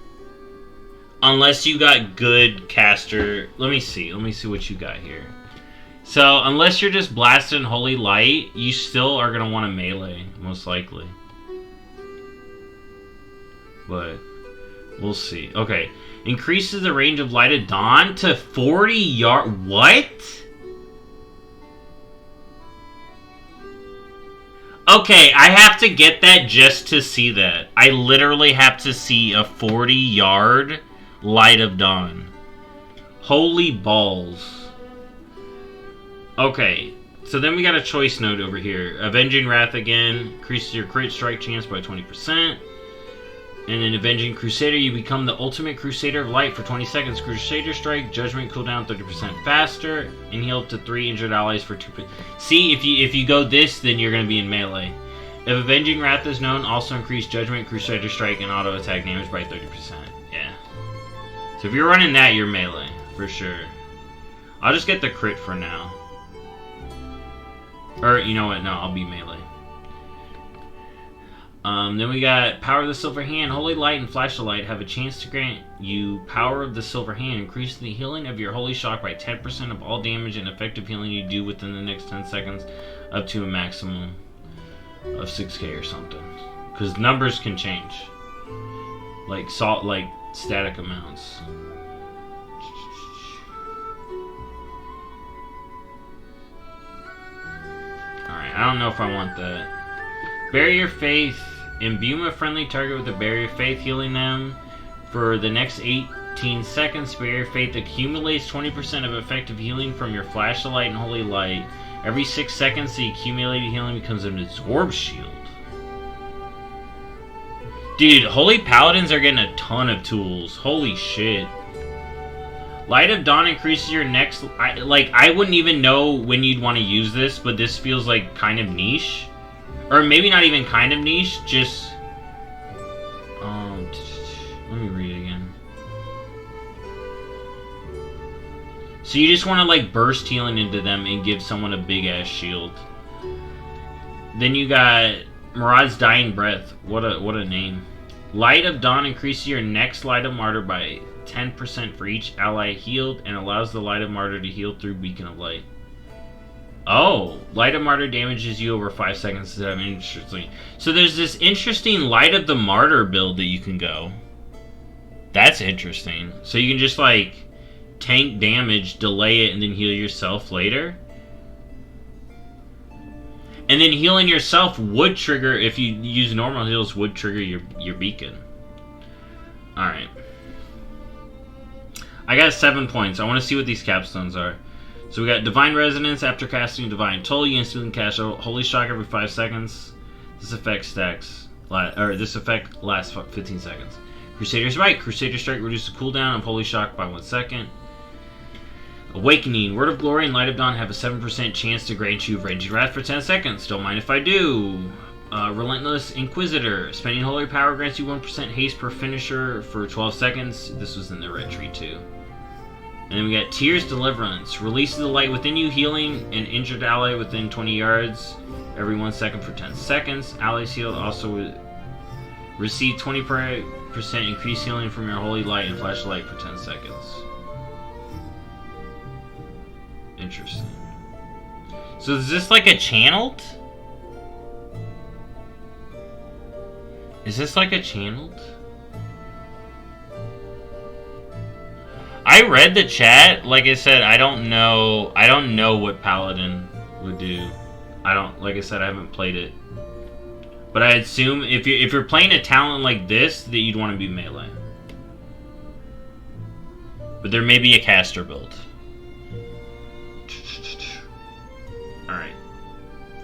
Unless you got good caster... Let me see what you got here. So, unless you're just blasting Holy Light, you still are going to want to melee, most likely. But, we'll see. Okay. Increases the range of Light of Dawn to 40 yards. What? Okay, I have to get that just to see that. I literally have to see a 40-yard Light of Dawn. Holy balls. Okay, so then we got a choice note over here. Avenging Wrath again. Increases your crit strike chance by 20%. And in Avenging Crusader, you become the ultimate Crusader of Light for 20 seconds. Crusader Strike, Judgment cooldown 30% faster, and heal up to 3 injured allies for 2%. See, if you go this, then you're going to be in melee. If Avenging Wrath is known, also increase Judgment, Crusader Strike, and auto attack damage by 30%. Yeah. So if you're running that, you're melee, for sure. I'll just get the crit for now. Or, you know what, no, I'll be melee. Then we got Power of the Silver Hand. Holy Light and Flash of Light have a chance to grant you Power of the Silver Hand, increasing the healing of your Holy Shock by 10% of all damage and effective healing you do within the next 10 seconds, up to a maximum of 6k or something. Because numbers can change. Like static amounts. Alright, I don't know if I want that. Bury Your Faith Imbue a friendly target with a Barrier of Faith, healing them for the next 18 seconds. Barrier of Faith accumulates 20% of effective healing from your flashlight and holy light. Every 6 seconds, the accumulated healing becomes an absorb shield. Dude, holy paladins are getting a ton of tools. Holy shit. Light of Dawn increases your next... I wouldn't even know when you'd want to use this, but this feels like kind of niche. Or maybe not even kind of niche, just... let me read it again. So you just want to, like, burst healing into them and give someone a big-ass shield. Then you got Murad's Dying Breath. What a name. Light of Dawn increases your next Light of Martyr by 10% for each ally healed and allows the Light of Martyr to heal through Beacon of Light. Oh, Light of Martyr damages you over 5 seconds. Interesting. So there's this interesting Light of the Martyr build that you can go. That's interesting. So you can just, like, tank damage, delay it, and then heal yourself later. And then healing yourself would trigger, if you use normal heals, would trigger your beacon. Alright. I got 7 points. I want to see what these capstones are. So we got Divine Resonance. After casting Divine Toll, you instantly cast Holy Shock every 5 seconds. This effect lasts 15 seconds. Crusader's Right. Crusader Strike reduces the cooldown of Holy Shock by 1 second. Awakening. Word of Glory and Light of Dawn have a 7% chance to grant you Raging Wrath for 10 seconds. Don't mind if I do. Relentless Inquisitor. Spending Holy Power grants you 1% haste per finisher for 12 seconds. This was in the red tree too. And then we got Tears Deliverance. Releases the light within you, healing an injured ally within 20 yards every 1 second for 10 seconds. Allies healed also receive 20% increased healing from your Holy Light and Flashlight for 10 seconds. Interesting. So is this like a channeled? Is this like a channeled? I read the chat. Like I said, I don't know what Paladin would do. Like I said, I haven't played it. But I assume if you're playing a talent like this, that you'd want to be melee. But there may be a caster build. Alright.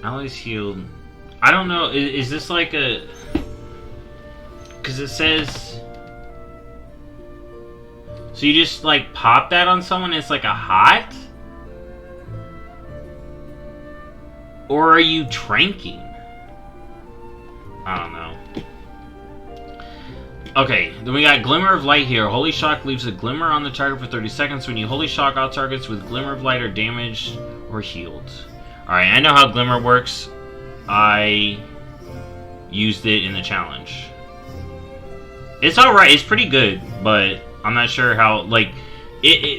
Allies healed. I don't know. Is this like a... Because it says... So you just, like, pop that on someone and it's like a hot? Or are you tranking? I don't know. Okay, then we got Glimmer of Light here. Holy Shock leaves a glimmer on the target for 30 seconds. When you Holy Shock, all targets with Glimmer of Light are damaged or healed. Alright, I know how Glimmer works. I used it in the challenge. It's alright, it's pretty good, but I'm not sure how, like,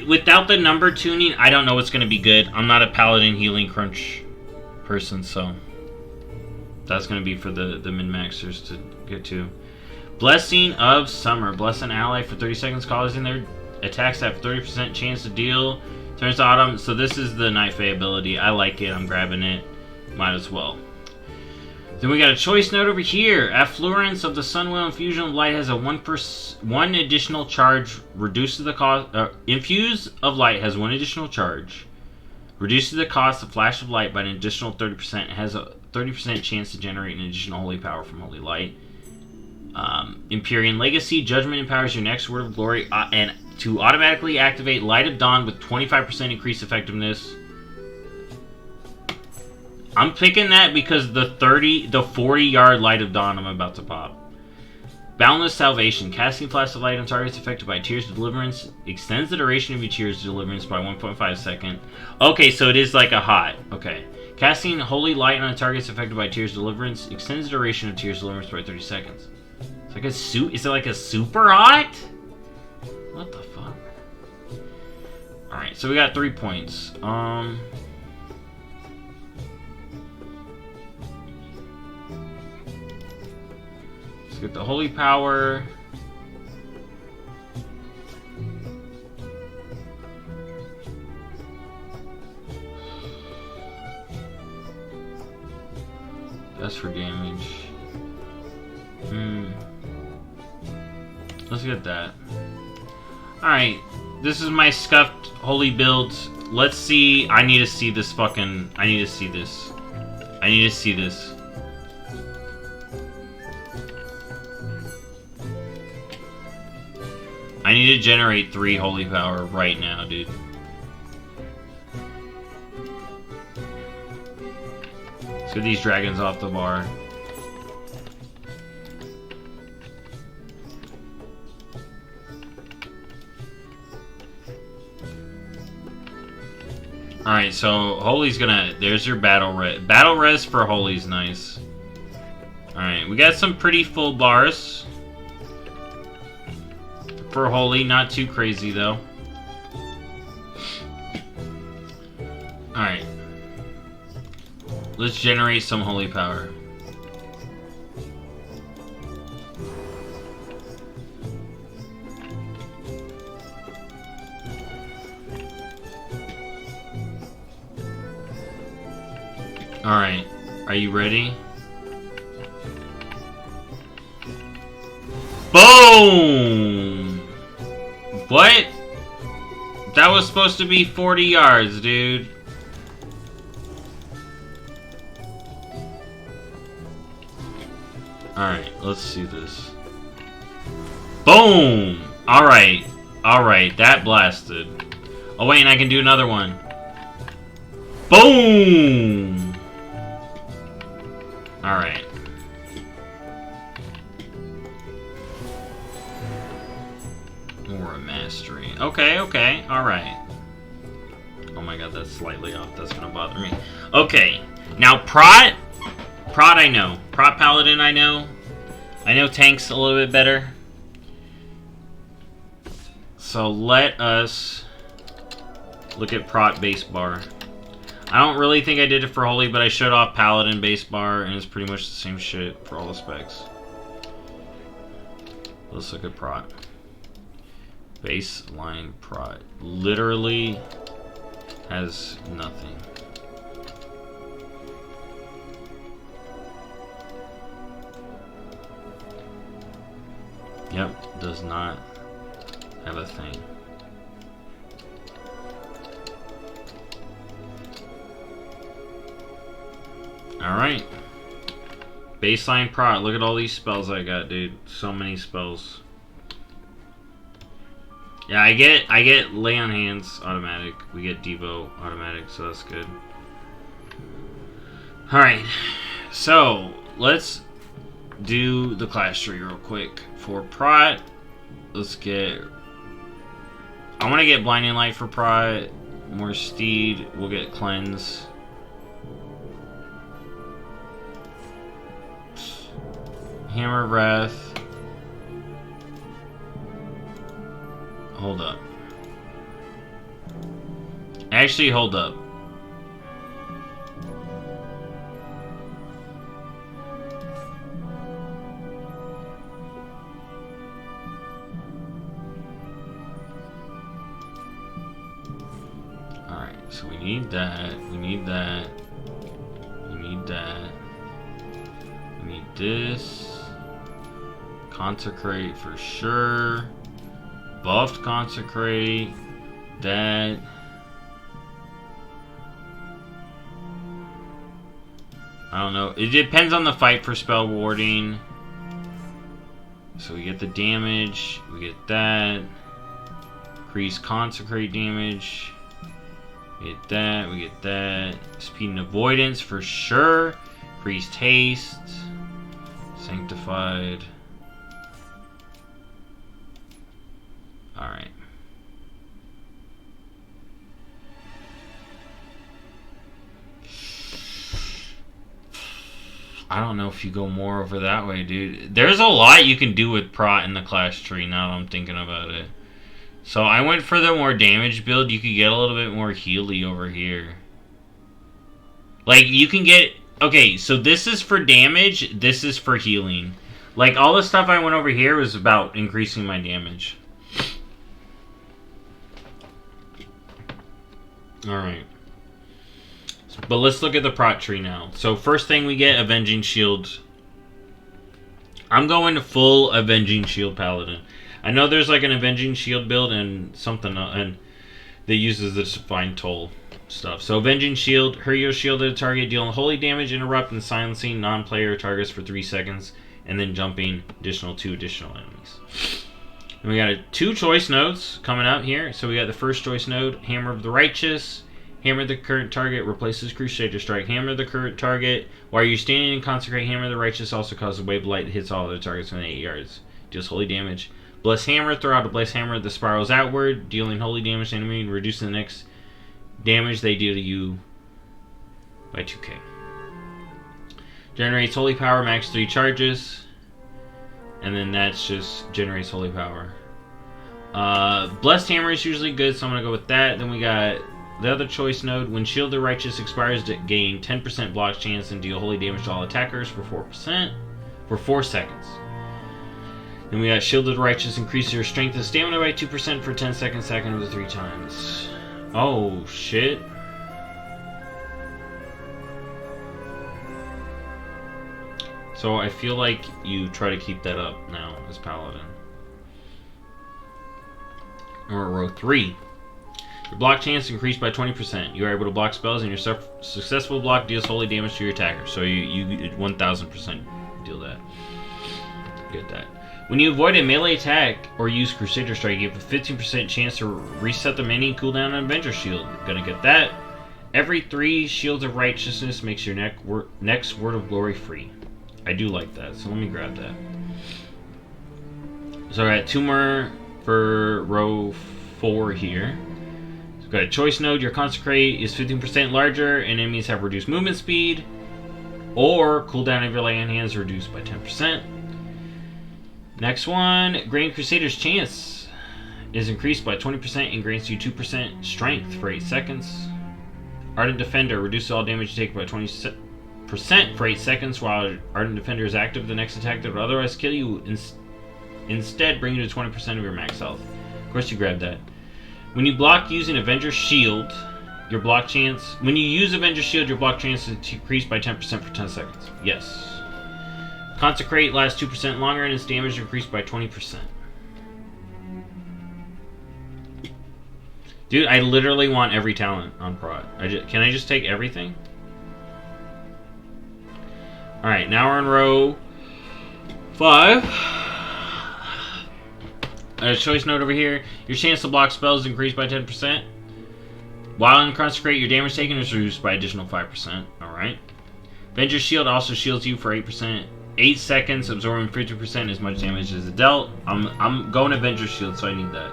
without the number tuning, I don't know what's going to be good. I'm not a Paladin healing crunch person, so that's going to be for the min-maxers to get to. Blessing of Summer. Bless an ally for 30 seconds, causing their attacks to have 30% chance to deal. Turns to autumn. So this is the Night Fae ability. I like it. I'm grabbing it. Might as well. Then we got a choice note over here. Affluence of the Sunwell Infusion of Light has a 1 additional charge. Reduces the cost. Infuse of Light has 1 additional charge. Reduces the cost of Flash of Light by an additional 30%. It has a 30% chance to generate an additional holy power from Holy Light. Empyrean Legacy. Judgment empowers your next Word of Glory and to automatically activate Light of Dawn with 25% increased effectiveness. I'm picking that because the 40-yard Light of Dawn I'm about to pop. Boundless Salvation. Casting Flash of Light on targets affected by Tears of Deliverance extends the duration of your Tears of Deliverance by 1.5 seconds. Okay, so it is like a hot. Okay. Casting Holy Light on targets affected by Tears of Deliverance extends the duration of Tears of Deliverance by 30 seconds. It's like a is it like a super hot? What the fuck? Alright, so we got 3 points. Let's get the Holy Power. That's for damage. Let's get that. Alright. This is my scuffed holy build. Let's see. I need to see this fucking... I need to see this. I need to see this. I need to generate 3 holy power right now, dude. Let's get these dragons off the bar. Alright, so Holy's gonna... There's your battle res. Battle res for Holy's nice. Alright, we got some pretty full bars. For Holy, not too crazy though. Alright. Let's generate some Holy power. Alright, are you ready? Boom! What? That was supposed to be 40 yards, dude. Alright, let's see this. Boom! Alright, alright, that blasted. Oh wait, and I can do another one. Boom! Alright. Or a mastery. Okay, okay, alright. Oh my god, that's slightly off. That's gonna bother me. Okay, now Prot. Prot I know. Prot Paladin I know. I know tanks a little bit better. So let us look at Prot base bar. I don't really think I did it for Holy, but I showed off Paladin base bar, and it's pretty much the same shit for all the specs. Let's look at Prot. Baseline Prot. Literally has nothing. Yep, does not have a thing. Alright. Baseline Prot. Look at all these spells I got, dude. So many spells. Yeah, I get Lay on Hands automatic. We get Devo automatic, so that's good. Alright. So, let's do the class tree real quick. For Prot, let's get... I want to get Blinding Light for Prot. More Steed. We'll get Cleanse. Hammer Wrath. Hold up. Actually, hold up. Alright, so we need that. We need that. We need that. We need this. Consecrate for sure. Buffed Consecrate. That. I don't know. It depends on the fight for spell warding. So we get the damage. We get that. Increase Consecrate damage. We get that. We get that. Speed and Avoidance for sure. Increased Haste. Sanctified. Alright. I don't know if you go more over that way, dude. There's a lot you can do with Prot in the class tree now that I'm thinking about it. So I went for the more damage build. You could get a little bit more Healy over here. Like, you can get... Okay, so this is for damage. This is for healing. Like, all the stuff I went over here was about increasing my damage. Alright. But let's look at the Prot tree now. So first thing we get, Avenging Shield. I'm going to full Avenging Shield Paladin. I know there's like an Avenging Shield build and something, and that uses the Divine Toll stuff. So Avenging Shield, hurry your shield at a target, dealing holy damage, interrupt, and silencing non-player targets for 3 seconds, and then jumping two additional enemies. And we got 2 choice nodes coming out here. So we got the first choice node, Hammer of the Righteous. Hammer the current target, replaces Crusader Strike. Hammer the current target. While you're standing in Consecrate, Hammer the Righteous also causes a wave of light that hits all other targets within 8 yards. Deals holy damage. Bless Hammer, throw out a Bless Hammer that spirals outward, dealing holy damage to enemy and reducing the next damage they deal to you by 2k. Generates holy power, max 3 charges. And then that's just generates holy power. Blessed Hammer is usually good, so I'm going to go with that. Then we got the other choice node. When Shield the Righteous expires, gain 10% block chance and deal holy damage to all attackers for 4%. For 4 seconds. Then we got Shield of the Righteous, increases your strength and stamina by 2% for 10 seconds, second of the 3 times. Oh, shit. So I feel like you try to keep that up now as Paladin. We're at row 3. Your block chance increased by 20%. You are able to block spells, and your successful block deals holy damage to your attacker. So you 1000% deal that. Get that. When you avoid a melee attack or use Crusader Strike, you have a 15% chance to reset the mini cooldown on Avenger Shield. Gonna get that. Every 3 Shields of Righteousness makes your next Word of Glory free. I do like that, so let me grab that. So I got 2 more for row 4 here. So we've got a choice node. Your Consecrate is 15% larger, and enemies have reduced movement speed, or cooldown of your lay on hands reduced by 10%. Next one, Grand Crusader's chance is increased by 20% and grants you 2% strength for 8 seconds. Ardent Defender reduces all damage taken by 20% for 8 seconds while Ardent Defender is active. The next attack that would otherwise kill you instead bring you to 20% of your max health. Of course you grab that. When you block using Avenger Shield, your block chance... When you use Avenger Shield, your block chance is increased by 10% for 10 seconds. Yes. Consecrate lasts 2% longer and its damage increased by 20%. Dude, I literally want every talent on prod. Can I just take everything? Alright, now we're in row 5. A choice note over here. Your chance to block spells is increased by 10%. While in Consecrate, your damage taken is reduced by additional 5%. Alright. Avenger Shield also shields you for 8 seconds, absorbing 50% as much damage as it dealt. I'm going Avenger Shield, so I need that.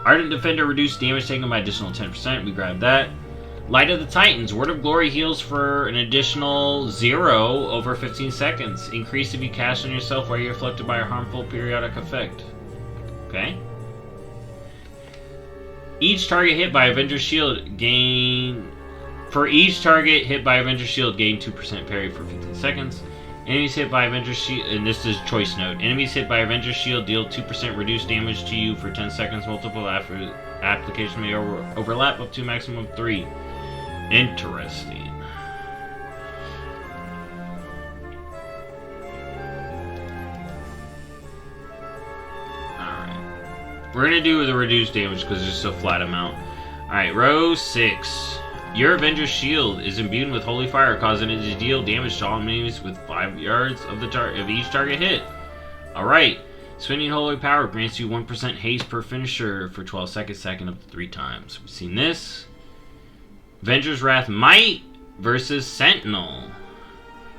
Ardent Defender reduced damage taken by additional 10%. We grab that. Light of the Titans. Word of Glory heals for an additional 0 over 15 seconds. Increased if you cast on yourself while you're afflicted by a harmful periodic effect. Okay. Each target hit by Avenger Shield gain... For each target hit by Avenger Shield, gain 2% parry for 15 seconds. Enemies hit by Avenger Shield... And this is choice note. Enemies hit by Avenger Shield deal 2% reduced damage to you for 10 seconds. Multiple applications may overlap up to a maximum of 3. Interesting. Alright. We're gonna do the reduced damage because it's just a flat amount. Alright, row 6. Your Avenger's Shield is imbued with Holy Fire, causing it to deal damage to all enemies with 5 yards of each target hit. Alright. Spending Holy Power grants you 1% haste per finisher for 12 seconds, second up to 3 times. We've seen this. Avenger's Wrath Might versus Sentinel.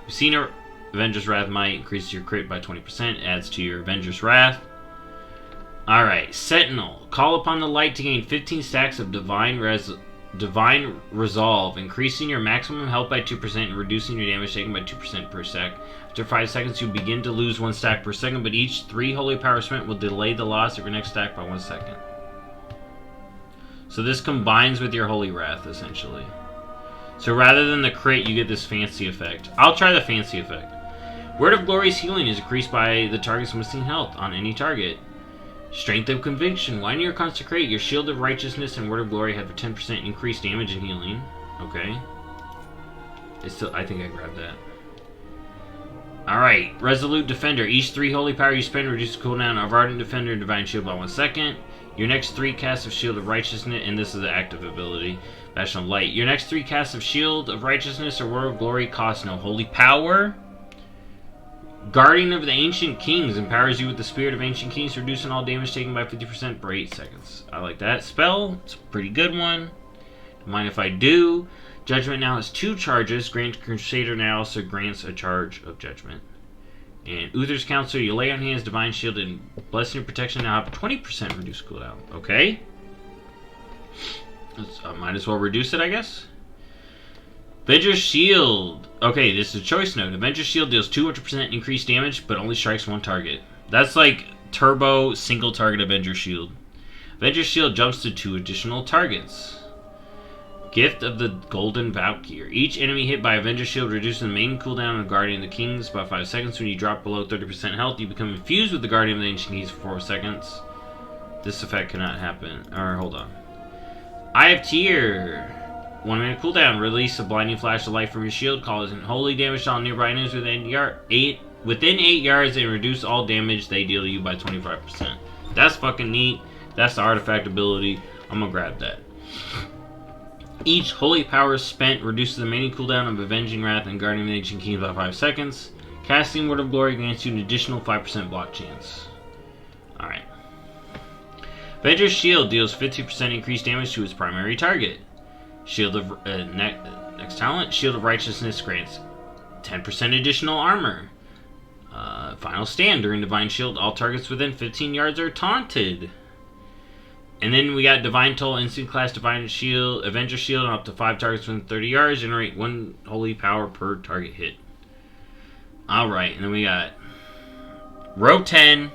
We've seen Avenger's Wrath Might increases your crit by 20%, adds to your Avenger's Wrath. Alright, Sentinel. Call upon the light to gain 15 stacks of Divine Resolve, increasing your maximum health by 2% and reducing your damage taken by 2% per sec. After 5 seconds, you begin to lose 1 stack per second, but each 3 Holy Power spent will delay the loss of your next stack by 1 second. So this combines with your Holy Wrath, essentially. So rather than the crit, you get this fancy effect. I'll try the fancy effect. Word of Glory's healing is increased by the target's missing health on any target. Strength of Conviction. When you Consecrate, your Shield of Righteousness and Word of Glory have a 10% increased damage and healing. Okay. I think I grabbed that. Alright, Resolute Defender. Each 3 holy power you spend reduces the cooldown of Ardent Defender and Divine Shield by 1 second. Your next 3 casts of Shield of Righteousness, and this is the active ability, Bastion of Light. Your next 3 casts of Shield of Righteousness or Word of Glory cost no holy power. Guardian of the Ancient Kings empowers you with the Spirit of Ancient Kings, reducing all damage taken by 50% for 8 seconds. I like that spell. It's a pretty good one. Don't mind if I do. Judgment now has 2 charges. Grant Crusader now also grants a charge of Judgment. And Uther's Counselor, you lay on hands, Divine Shield, and Blessing and Protection now have 20% reduced cooldown. Okay. Might as well reduce it, I guess. Avenger's Shield. Okay, this is a choice note. Avenger's Shield deals 200% increased damage, but only strikes 1 target. That's like turbo single target Avenger's Shield. Avenger's Shield jumps to 2 additional targets. Gift of the Golden Valkyr. Each enemy hit by Avenger's Shield reduces the main cooldown of Guardian of the Kings by 5 seconds. When you drop below 30% health, you become infused with the Guardian of the Ancient Kings for 4 seconds. This effect cannot happen. Or, hold on. Eye of Tyr. 1 minute cooldown. Release a blinding flash of light from your shield, causing holy damage to all nearby enemies within 8 yards, and reduce all damage they deal to you by 25%. That's fucking neat. That's the artifact ability. I'm gonna grab that. Each holy power spent reduces the remaining cooldown of Avenging Wrath and Guardian of the Ancient Kings by 5 seconds. Casting Word of Glory grants you an additional 5% block chance. Alright. Avenger's Shield deals 50% increased damage to its primary target. Shield of next talent, Shield of Righteousness grants 10% additional armor. Final Stand. During Divine Shield, all targets within 15 yards are taunted. And then we got Divine Toll, instant class Divine Shield, Avenger Shield on up to 5 targets within 30 yards, generate 1 holy power per target hit. Alright, and then we got Row 10,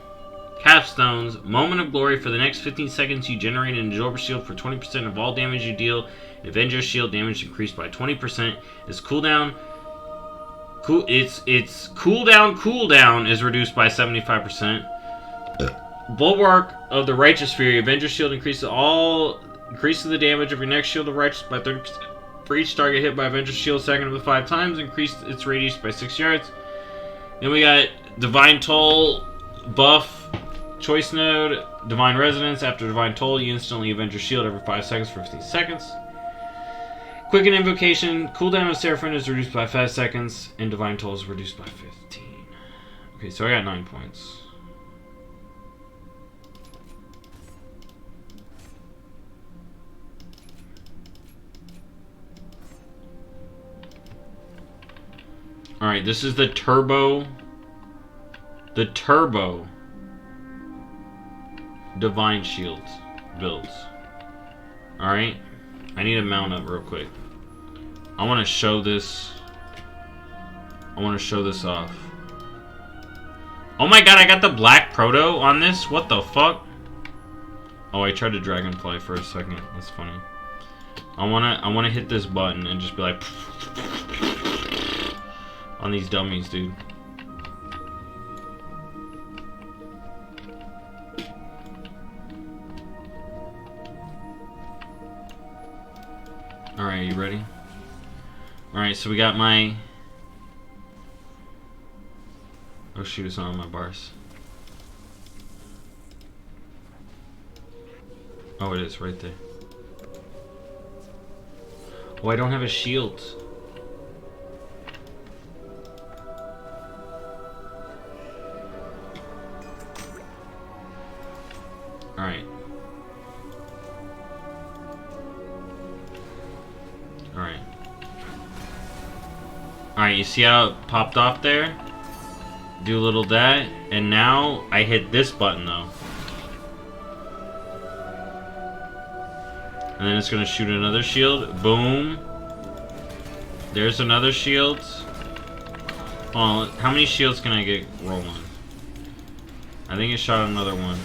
Capstones, Moment of Glory. For the next 15 seconds, you generate an Absorber Shield for 20% of all damage you deal. Avenger Shield damage increased by 20%. Its cooldown cooldown is reduced by 75%. Bulwark of the Righteous Fury. Avenger Shield increases the damage of your next Shield of Righteousness by 30% for each target hit by Avenger Shield second of 5 times. Increase its radius by 6 yards. Then we got Divine Toll buff choice node. Divine Resonance. After Divine Toll, you instantly Avenger Shield every 5 seconds for 15 seconds. Quicken Invocation. Cooldown of Seraphim is reduced by 5 seconds, and Divine Toll is reduced by 15. Okay, so I got 9 points. Alright, this is the turbo Divine Shield builds. Alright, I need to mount up real quick. I want to show this off. Oh my god, I got the black proto on this? What the fuck? Oh, I tried to Dragonflight for a second. That's funny. I wanna hit this button and just be like on these dummies, dude. Alright, you ready? Alright, so we got my... Oh shoot, it's not on my bars. Oh, it is, right there. Oh, I don't have a shield. Alright. Alright. Alright, you see how it popped off there? Do a little that, and now I hit this button though. And then it's gonna shoot another shield. Boom. There's another shield. Oh, how many shields can I get rolling? I think it shot another one.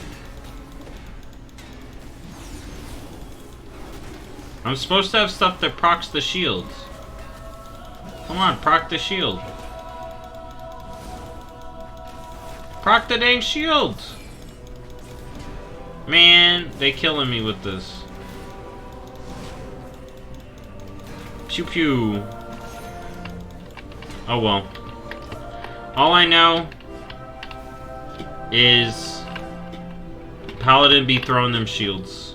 I'm supposed to have stuff that procs the shields. Come on, proc the shield. Proc the dang shields! Man, they killing me with this. Pew pew. Oh well. All I know is Paladin be throwing them shields.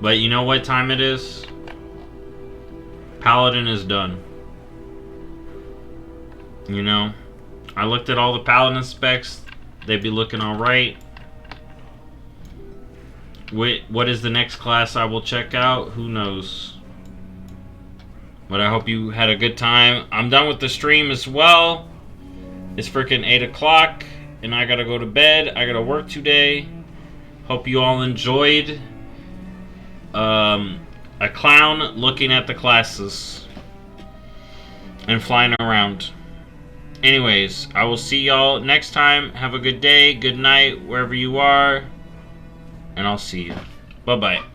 But you know what time it is? Paladin is done. You know, I looked at all the Paladin specs. They'd be looking alright. What is the next class I will check out? Who knows? But I hope you had a good time. I'm done with the stream as well. It's freaking 8 o'clock. And I gotta go to bed. I gotta work today. Hope you all enjoyed. A clown looking at the classes. And flying around. Anyways, I will see y'all next time. Have a good day, good night, wherever you are. And I'll see you. Bye-bye.